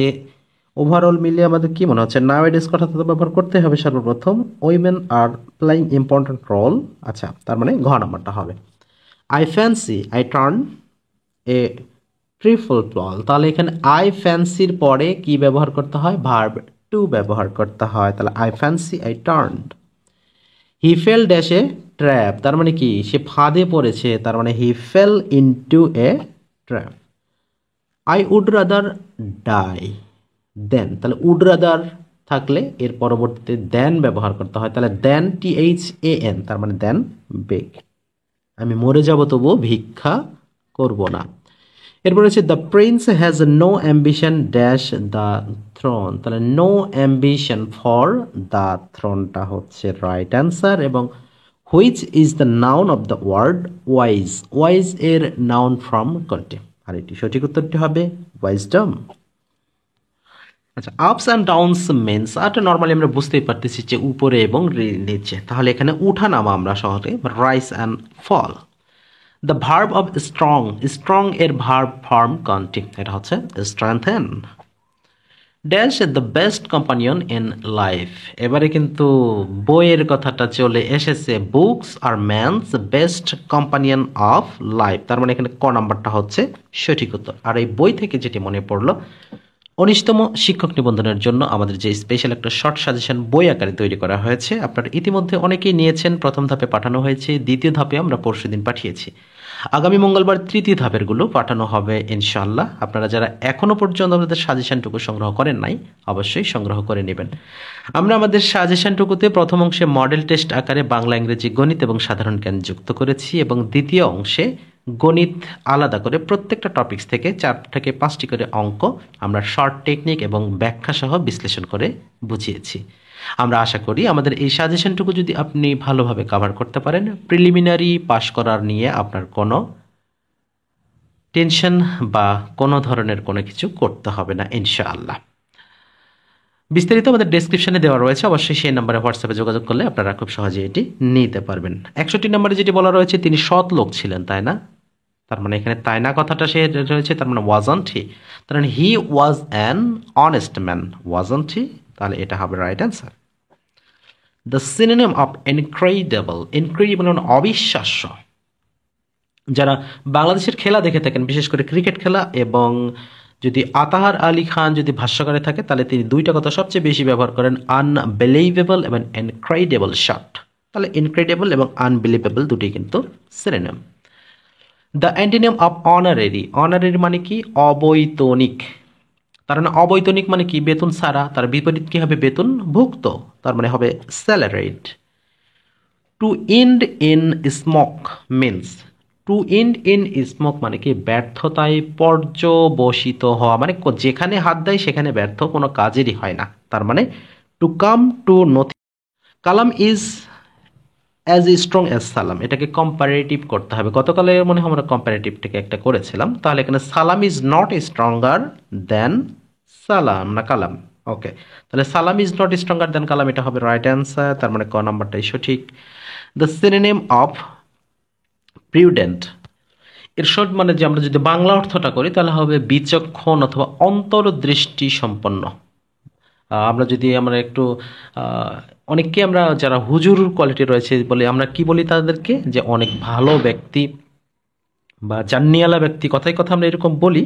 ওভারঅল মিলিয়ে আমাদের কি মনে হচ্ছে, নাওএডেজ কথাটা তো ব্যবহার করতে হবে সর্বপ্রথম। Women are playing important role. আচ্ছা, তার মানে ঘ নাম্বারটা হবে। I fancy I turn a triple প্লল। তাহলে এখানে আই ফ্যান্সির পরে কি ব্যবহার করতে হয়, ভার্ব টু ব্যবহার করতে হয়। তাহলে I fancy I turned. He fell dash a trap, তার মানে কি সে ফাঁদে পড়েছে, তার মানে he fell into a trap. I would rather die then, তাহলে উড রাদার থাকলে এর পরবর্তীতে দেন ব্যবহার করতে হয়। তাহলে দেন THAN, তার মানে দেন বেগ, আমি মরে যাব তবুও ভিক্ষা করব না। এরপর হচ্ছে the prince has no ambition dash the throne. তাহলে নো অ্যাম্বিশন ফর দ্য থ্রোনটা হচ্ছে রাইট অ্যান্সার। এবং which is the noun of the word wise, wise এর নাউন ফর্ম কোনটি? আর এটি সঠিক উত্তরটি হবে ওয়াইজডম। আচ্ছা, আপস অ্যান্ড ডাউনস মিনস, এটা নর্মালি আমরা বুঝতেই পারতেছি যে উপরে এবং নিচে, তাহলে এখানে উঠা নামা আমরা সহজে rise and fall. The verb of strong, strong এর ভার্ব ফর্ম কোনটি? এটা হচ্ছে strengthen. Dash the best companion in life, এবারে কিন্তু বইয়ের কথাটা চলে এসেছে, books are man's best companion of life, তার মানে এখানে ক নাম্বারটা হচ্ছে সঠিক উত্তর। আর এই বই থেকে যেটি মনে পড়লো, 19তম শিক্ষক নিবন্ধনের জন্য আমাদের যে স্পেশাল একটা শর্ট সাজেশন বই আকারে তৈরি করা হয়েছে, আপনারা ইতিমধ্যে অনেকেই নিয়েছেন। প্রথম ধাপে পাঠানো হয়েছে, দ্বিতীয় ধাপে আমরা পরশুদিন পাঠিয়েছি। আগামী মঙ্গলবার তৃতীয় ধাপেরগুলো পাঠানো হবে ইনশাআল্লাহ। আপনারা যারা এখনও পর্যন্ত আমাদের সাজেশনটুকু সংগ্রহ করেন নাই, অবশ্যই সংগ্রহ করে নেবেন। আমরা আমাদের সাজেশনটুকুতে প্রথম অংশে মডেল টেস্ট আকারে বাংলা, ইংরেজি, গণিত এবং সাধারণ জ্ঞান যুক্ত করেছি, এবং দ্বিতীয় অংশে গণিত আলাদা করে প্রত্যেকটা টপিকস থেকে 4 থেকে 5টি করে অঙ্ক আমরা শর্ট টেকনিক এবং ব্যাখ্যা সহ বিশ্লেষণ করে বুঝিয়েছি। আমরা আশা করি আমাদের এই সাজেশনটুকু যদি আপনি ভালোভাবে কভার করতে পারেন, প্রিলিমিনারি পাস করার নিয়ে আপনার কোনো টেনশন বা কোনো ধরনের কোনো কিছু করতে হবে না ইনশাআল্লাহ। বিস্তারিত আমাদের ডেসক্রিপশনে দেওয়া রয়েছে, অবশ্যই সেই নাম্বারে হোয়াটসঅ্যাপে যোগাযোগ করলে আপনারা খুব সহজে এটি নিতে পারবেন। 61 নম্বরে যেটি বলা রয়েছে, তিনি সৎ লোক ছিলেন, তাই না? তার মানে এখানে তাই না কথাটা সে রয়েছে, তার মানে ওয়াজন্ট হি, তার মানে he was an honest man, wasn't he, তাহলে এটা হবে right answer. The synonym of incredible, incredible মানে অবিশ্বাস্য। যারা বাংলাদেশের খেলা দেখে থাকেন, বিশেষ করে ক্রিকেট খেলা, এবং যদি আতাহার আলী খান যদি ভাষ্যকারে থাকে, তাহলে তিনি দুইটা কথা সবচেয়ে বেশি ব্যবহার করেন, আনবিলিভেবল এবং ইনক্রেডিবল শট। তাহলে ইনক্রেডিবল এবং আনবিলিভেবল দুটি কিন্তু সিনোনিম। দ্য অ্যান্টিনিম অফ অনারেরি, অনারেরি মানে কি? অবৈতনিক। তার মানে অবৈতনিক মানে কি? বেতন ছাড়া। তার বিপরীত কি হবে? বেতন ভুক্ত, তার মানে হবে salaried. To end in smoke means, to end in smoke মানে কি? ব্যর্থতায় পর্যবসিত হওয়া, মানে যেখানে হাত দেয় সেখানে ব্যর্থ, কোনো কাজেরই হয় না। তার মানে to come to nothing. Kalam is as strong as Salam, এটাকে কম্পারেটিভ করতে হবে। গতকালে মনে হয় আমরা কম্পারেটিভটাকে একটা করেছিলাম, তাহলে এখানে সালাম ইজ নট স্ট্রঙ্গার দেন সালাম না কালাম। ওকে, তাহলে সালাম ইজ নট স্ট্রঙ্গার দেন কালাম, এটা হবে রাইট অ্যান্সার। তার মানে ক নাম্বারটাই সঠিক। দ্য সিনোনিম অফ প্রিউডেন্ট, এর শর্ট মানে যে আমরা যদি বাংলা অর্থটা করি তাহলে হবে বিচক্ষণ অথবা অন্তর্দৃষ্টি সম্পন্ন। আমরা যদি আমরা একটু অনেককে আমরা যারা হুজুর কোয়ালিটি রয়েছে বলে আমরা কি বলি তাদেরকে, যে অনেক ভালো ব্যক্তি বা জান্নিয়ালা ব্যক্তি, কথায় কথা আমরা এরকম বলি।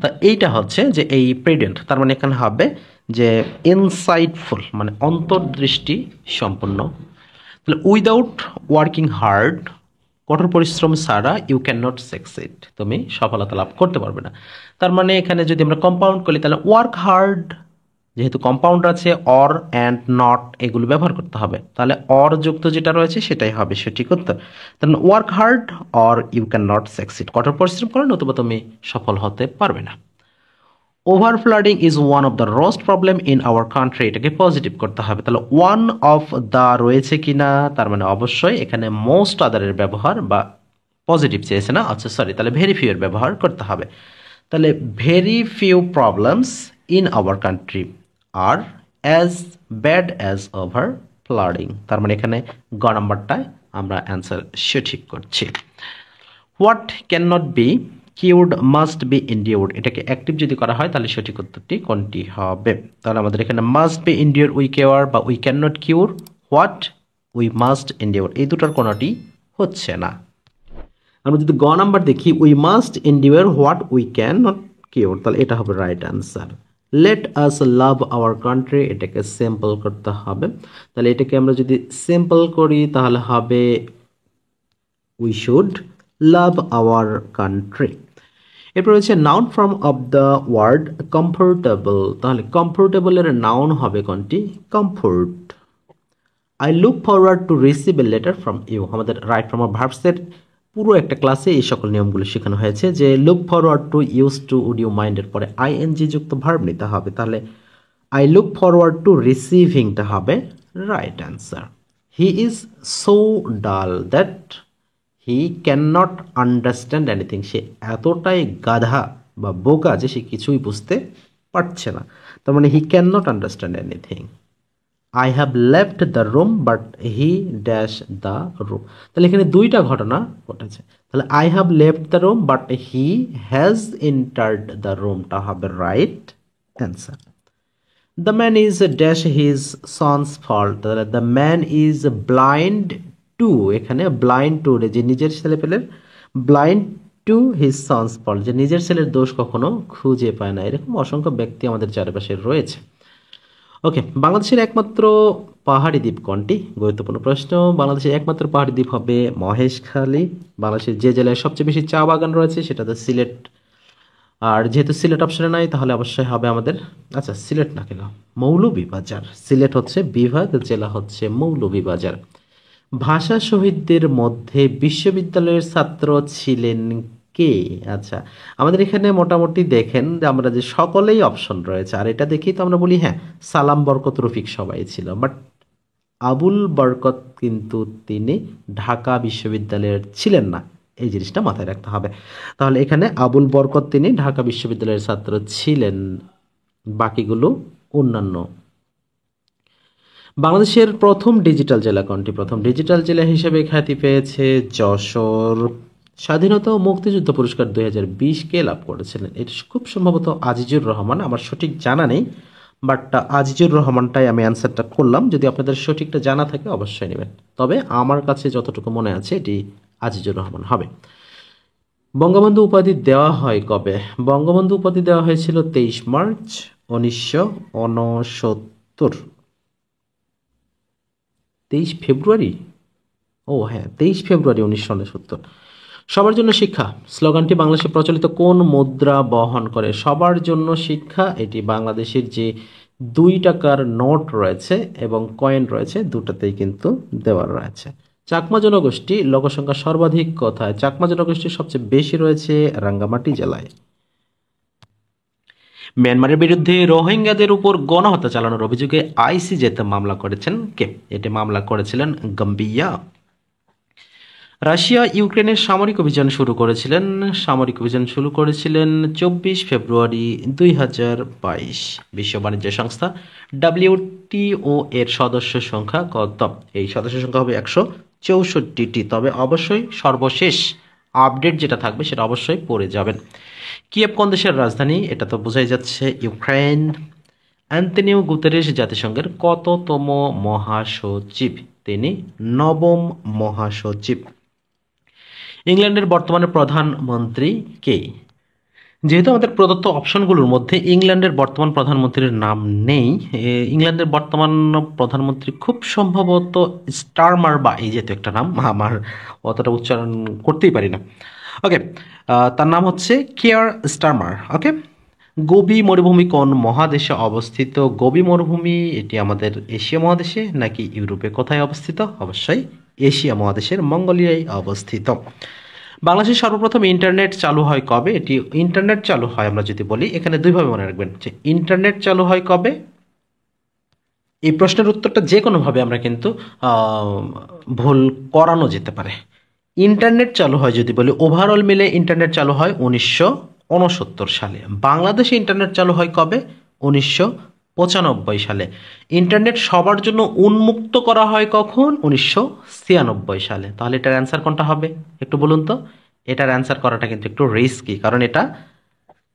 তা এইটা হচ্ছে যে এই প্রিডেন্ট, তার মানে এখানে হবে যে ইনসাইটফুল মানে অন্তর্দৃষ্টি সম্পন্ন। তাহলে উইদাউট ওয়ার্কিং হার্ড, কঠোর পরিশ্রম ছাড়া ইউ ক্যান নট সাকসিড, তুমি সফলতা লাভ করতে পারবে না। তার মানে এখানে যদি আমরা কম্পাউন্ড করি তাহলে ওয়ার্ক হার্ড, যেহেতু কম্পাউন্ড আছে অর অ্যান্ড নট এগুলো ব্যবহার করতে হবে, তাহলে অর যুক্ত যেটা রয়েছে সেটাই হবে সঠিক উত্তর। তার মানে work hard or you can not succeed, কঠোর পরিশ্রম করো নতুবা তুমি সফল হতে পারবে না। Over flooding is one of the roast problem in our country, এটাকে পজিটিভ করতে হবে। তাহলে ওয়ান অফ দ্য রয়েছে কিনা, তার মানে অবশ্যই এখানে মোস্ট আদারের ব্যবহার বা পজিটিভ চেয়েছে না, আচ্ছা সরি, তাহলে ভেরি ফিউ এর ব্যবহার করতে হবে। তাহলে very few problems in our country are as bad as over flooding, তার মানে এখানে গ নাম্বারটায় আমরা অ্যান্সার সঠিক করছি। What can not be cured must be endured, এটাকে অ্যাক্টিভ যদি করা হয় তাহলে সঠিক উত্তরটি কোনটি হবে? তাহলে আমাদের এখানে must be endure we care বা we can not cure, what we must endure, এই দুটোর কোনোটি হচ্ছে না। আমরা যদি গ নাম্বার দেখি, we must endure what we can not cure, তাহলে এটা হবে right answer. Let us love our country, এটাকে সিম্পল করতে হবে। তাহলে এটাকে আমরা যদি সিম্পল করি তাহলে হবে we should love our country. এরপর রয়েছে noun form of the word comfortable, তাহলে কমফোর্টেবলের নাউন হবে কোনটি? Comfort. I look forward to receive a letter from you, আমাদের রাইট ফর্ম অফ ভার্বসের পুরো একটা ক্লাসে এই সকল নিয়মগুলো শেখানো হয়েছে যে look forward to, use to, would you মাইন্ডের পরে আইএনজি যুক্ত ভার্ব নিতে হবে। তাহলে আই লুক ফরওয়ার্ড টু রিসিভিংটা হবে right answer. He is so dull that he can not understand anything, সে এতটাই গাধা বা বোকা যে সে কিছুই বুঝতে পারছে না, তার মানে he can not understand anything. I have left the room but he dash the room, তাহলে এখানে দুইটা ঘটনা ঘটেছে। তাহলে I have left the room but he has entered the রুমটা হবে right answer. The man is dash his son's fault, তাহলে the man is blind to, এখানে ব্লাইন্ড টু যে নিজের ছেলেপেলের, blind to his son's fault যে নিজের ছেলের দোষ কখনো খুঁজে পায় না, এরকম অসংখ্য ব্যক্তি আমাদের চারপাশে রয়েছে। ওকে, বাংলাদেশের একমাত্র পাহাড়ি দ্বীপ কোনটি? গুরুত্বপূর্ণ প্রশ্ন। বাংলাদেশের একমাত্র পাহাড়ি দ্বীপ হবে মহেশখালী। বাংলাদেশের যে জেলায় সবচেয়ে বেশি চা বাগান রয়েছে সেটা তো সিলেট, আর যেহেতু সিলেট অপশনে নাই তাহলে অবশ্যই হবে আমাদের, আচ্ছা সিলেট না কেন, মৌলভীবাজার। সিলেট হচ্ছে বিভাগ, জেলা হচ্ছে মৌলভীবাজার। ভাষা শহীদদের মধ্যে বিশ্ববিদ্যালয়ের ছাত্র ছিলেন কে? আচ্ছা, আমাদের এখানে মোটামুটি দেখেন যে আমরা যে সকলেই অপশন রয়েছে, আর এটা দেখি তো আমরা বলি হ্যাঁ সালাম, বরকত, রফিক সবাই ছিল, বাট আবুল বরকত কিন্তু তিনি ঢাকা বিশ্ববিদ্যালয়ের ছিলেন না, এই জিনিসটা মাথায় রাখতে হবে। তাহলে এখানে আবুল বরকত তিনি ঢাকা বিশ্ববিদ্যালয়ের ছাত্র ছিলেন, বাকিগুলো অন্যান্য। বাংলাদেশের প্রথম ডিজিটাল জেলা কোনটি? প্রথম ডিজিটাল জেলা হিসেবে খ্যাতি পেয়েছে যশোর। স্বাধীনতা ও মুক্তিযুদ্ধ পুরস্কার 2020 কে লাভ করেছিলেন? এটা খুব সম্ভবত আজিজুর রহমান, আমার সঠিক জানা নেই, বাট আজিজুর রহমানটাই আমি অ্যান্সারটা করলাম। যদি আপনাদের সঠিকটা জানা থাকে অবশ্যই নেবেন, তবে আমার কাছে যতটুকু মনে আছে এটি আজিজুর রহমান হবে। বঙ্গবন্ধু উপাধি দেওয়া হয় কবে? বঙ্গবন্ধু উপাধি দেওয়া হয়েছিল 23 মার্চ 1969। 23 ফেব্রুয়ারি, ও হ্যাঁ 23 ফেব্রুয়ারি 1969। সবার জন্য শিক্ষা স্লোগানটি বাংলাদেশে প্রচলিত কোন মুদ্রা বহন করে? সবার জন্য শিক্ষা, এটি বাংলাদেশের যে 2 টাকার নোট রয়েছে এবং কয়েন রয়েছে দুটাতেই কিন্তু দেওয়া রয়েছে। চাকমা জনগোষ্ঠী লোকসংখ্যা সর্বাধিক কোথায়? চাকমা জনগোষ্ঠী সবচেয়ে বেশি রয়েছে রাঙ্গামাটি জেলায়। মিয়ানমারের বিরুদ্ধে রোহিঙ্গাদের উপর গণহত্যা চালানোর অভিযোগে আইসিজেতে মামলা করেছেন কে? এটি মামলা করেছিলেন গাম্বিয়া। রাশিয়া ইউক্রেনের সামরিক অভিযান শুরু করেছিলেন 24 ফেব্রুয়ারি 2022। বিশ্ব বাণিজ্য সংস্থা WTO এর সদস্য সংখ্যা কত? এই সদস্য সংখ্যা হবে 164টি, তবে অবশ্যই সর্বশেষ আপডেট যেটা থাকবে সেটা অবশ্যই পড়ে যাবেন। কিয়েভ কোন দেশের রাজধানী? এটা তো বোঝাই যাচ্ছে ইউক্রেন। অ্যান্তনিও গুতেরেস জাতিসংঘের কততম মহাসচিব? তিনি 9ম মহাসচিব। ইংল্যান্ডের বর্তমানে প্রধানমন্ত্রী কে? যেহেতু আমাদের প্রদত্ত অপশনগুলোর মধ্যে ইংল্যান্ডের বর্তমান প্রধানমন্ত্রীর নাম নেই, ইংল্যান্ডের বর্তমান প্রধানমন্ত্রী খুব সম্ভবত স্টারমার বা এই জাতীয় একটা নাম, আমার অতটা উচ্চারণ করতেই পারি না। ওকে, তার নাম হচ্ছে কেয়ার স্টারমার। ওকে, গোবি মরুভূমি কোন মহাদেশে অবস্থিত? গোবি মরুভূমি এটি আমাদের এশিয়া মহাদেশে নাকি ইউরোপে? কোথায় অবস্থিত? অবশ্যই এশিয়া মহাদেশের মঙ্গোলিয়ায় অবস্থিত। বাংলাদেশের সর্বপ্রথম ইন্টারনেট চালু হয় কবে? এটি ইন্টারনেট চালু হয় আমরা যদি বলি এখানে দুইভাবে মনে রাখবেন যে ইন্টারনেট চালু হয় কবে। এই প্রশ্নের উত্তরটা যে কোনোভাবে আমরা কিন্তু ভুল করানো যেতে পারে। ইন্টারনেট চালু হয় যদি বলি ওভারঅল মিলে ইন্টারনেট চালু হয় 1969 সালে। বাংলাদেশে ইন্টারনেট চালু হয় কবে? 1995 সালে। ইন্টারনেট সবার জন্য উন্মুক্ত করা হয় কখন? 1996 সালে। তাহলে এটার অ্যান্সার কোনটা হবে একটু বলুন তো? এটার অ্যান্সার করাটা কিন্তু একটু রিস্কি, কারণ এটা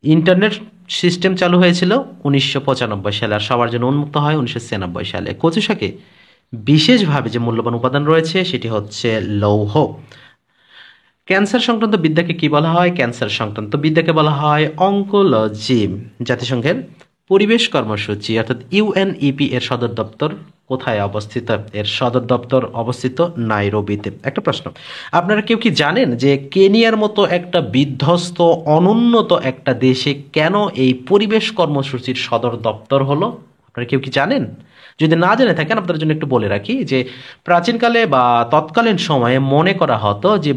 ইন্টারনেট সিস্টেম চালু হয়েছিল 1995 সালে, আর সবার জন্য উন্মুক্ত হয় 1996 সালে। কচু শাকে বিশেষভাবে যে মূল্যবান উপাদান রয়েছে সেটি হচ্ছে লৌহ। ক্যান্সার সংক্রান্ত বিদ্যাকে কি বলা হয়? ক্যান্সার সংক্রান্ত বিদ্যাকে বলা হয় অঙ্কোলজি। জাতিসংঘের পরিবেশ কর্মসূচি অর্থাৎ ইউএনইপি এর সদর দপ্তর কোথায় অবস্থিত? এর সদর দপ্তর অবস্থিত নাইরোবিতে। একটা প্রশ্ন, আপনারা কেউ কি জানেন যে কেনিয়ার মতো একটা বিধ্বস্ত অনুন্নত একটা দেশে কেন এই পরিবেশ কর্মসূচির সদর দপ্তর হলো? আপনারা কেউ কি জানেন? যদি না জেনে থাকেন আপনাদের জন্য একটু বলে রাখি যে প্রাচীনকালে বা তৎকালীন সময়ে মনে করা হতো যে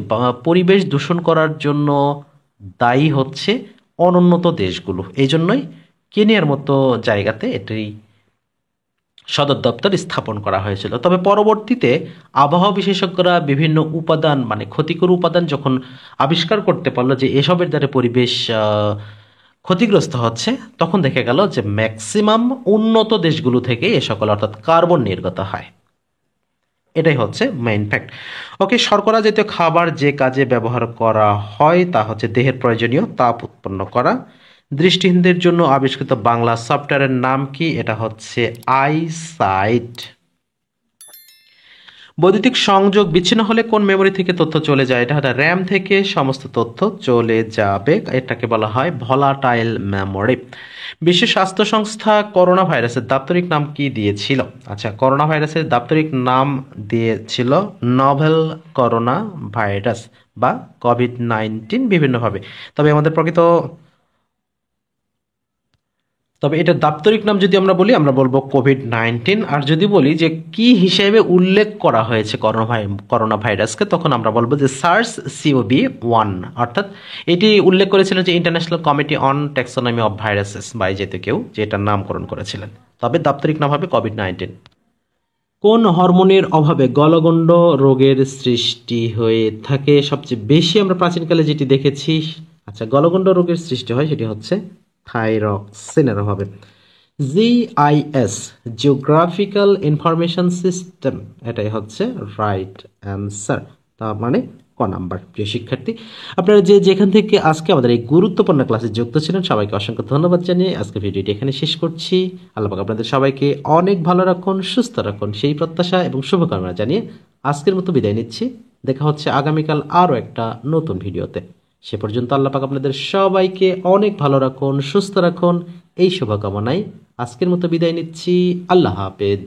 পরিবেশ দূষণ করার জন্য দায়ী হচ্ছে অনুন্নত দেশগুলো, এই জন্যই কেনিয়ার মতো জায়গাতে এটি সদর দপ্তর স্থাপন করা হয়েছিল। তবে পরবর্তীতে আবহাওয়া বিশেষজ্ঞরা বিভিন্ন উপাদান মানে ক্ষতিকর উপাদান যখন আবিষ্কার করতে পারলো যে এসবের দ্বারা পরিবেশ ক্ষতিগ্রস্ত হচ্ছে, তখন দেখা গেল যে ম্যাক্সিমাম উন্নত দেশগুলো থেকে এ সকল অর্থাৎ কার্বন নির্গত হয়। এটাই হচ্ছে মেইন ফ্যাক্ট। ওকে, শর্করা জাতীয় খাবার যে কাজে ব্যবহার করা হয় তা হচ্ছে দেহের প্রয়োজনীয় তাপ উৎপন্ন করা। দৃষ্টিহীনদের জন্য আবিষ্কৃত বাংলা সফটওয়্যারের নাম কি? এটা হচ্ছে আইসাইট। বৈদ্যুতিক সংযোগ বিচ্ছিন্ন হলে কোন মেমোরি থেকে তথ্য চলে যায়? এটা হচ্ছে র্যাম থেকে সমস্ত তথ্য চলে যাবে, এটাকে বলা হয় ভলাটাইল মেমোরি। বিশ্ব স্বাস্থ্য সংস্থা করোনা ভাইরাসের দাপ্তরিক নাম কি দিয়েছিল? আচ্ছা, করোনা ভাইরাসের দাপ্তরিক নাম দিয়েছিল নভেল করোনা ভাইরাস বা কোভিড-19 বিভিন্নভাবে। তবে এটার দাপ্তরিক নাম যদি আমরা বলি আমরা বলবো কোভিড-19। আর যদি বলি যে কি হিসেবে উল্লেখ করা হয়েছে করোনা ভাইরাসকে, তখন আমরা বলবো যে সার্স CoV-1, অর্থাৎ এটি উল্লেখ করেছিলেন যে international committee on taxonomy of viruses বা এই জাতীয় কেউ যে এটার নামকরণ করেছিলেন। তবে দাপ্তরিক নাম হবে কোভিড-19। কোন হরমোনের অভাবে গলগণ্ড রোগের সৃষ্টি হয়ে থাকে? সবচেয়ে বেশি আমরা প্রাচীনকালে যেটি দেখেছি, আচ্ছা, গলগণ্ড রোগের সৃষ্টি হয় সেটি হচ্ছে থাইরক্সিনের অভাবে। GIS, জিওগ্রাফিক্যাল ইনফরমেশন সিস্টেম, এটাই হচ্ছে রাইট অ্যান্সার। তার মানে ক নাম্বার। প্রিয় শিক্ষার্থী, আপনারা যে যেখান থেকে আজকে আমাদের এই গুরুত্বপূর্ণ ক্লাসে যুক্ত ছিলেন সবাইকে অসংখ্য ধন্যবাদ জানিয়ে আজকে ভিডিওটি এখানে শেষ করছি। আল্লাহ পাক আপনাদের সবাইকে অনেক ভালো রাখুন, সুস্থ রাখুন, সেই প্রত্যাশা এবং শুভকামনা জানিয়ে আজকের মতো বিদায় নিচ্ছি। দেখা হচ্ছে আগামীকাল আরও একটা নতুন ভিডিওতে। সে পর্যন্ত আল্লাহ পাক আপনাদের সবাইকে অনেক ভালো রাখুন, সুস্থ রাখুন, এই শুভকামনায় আজকের মতো বিদায় নিচ্ছি। আল্লাহ হাফেজ।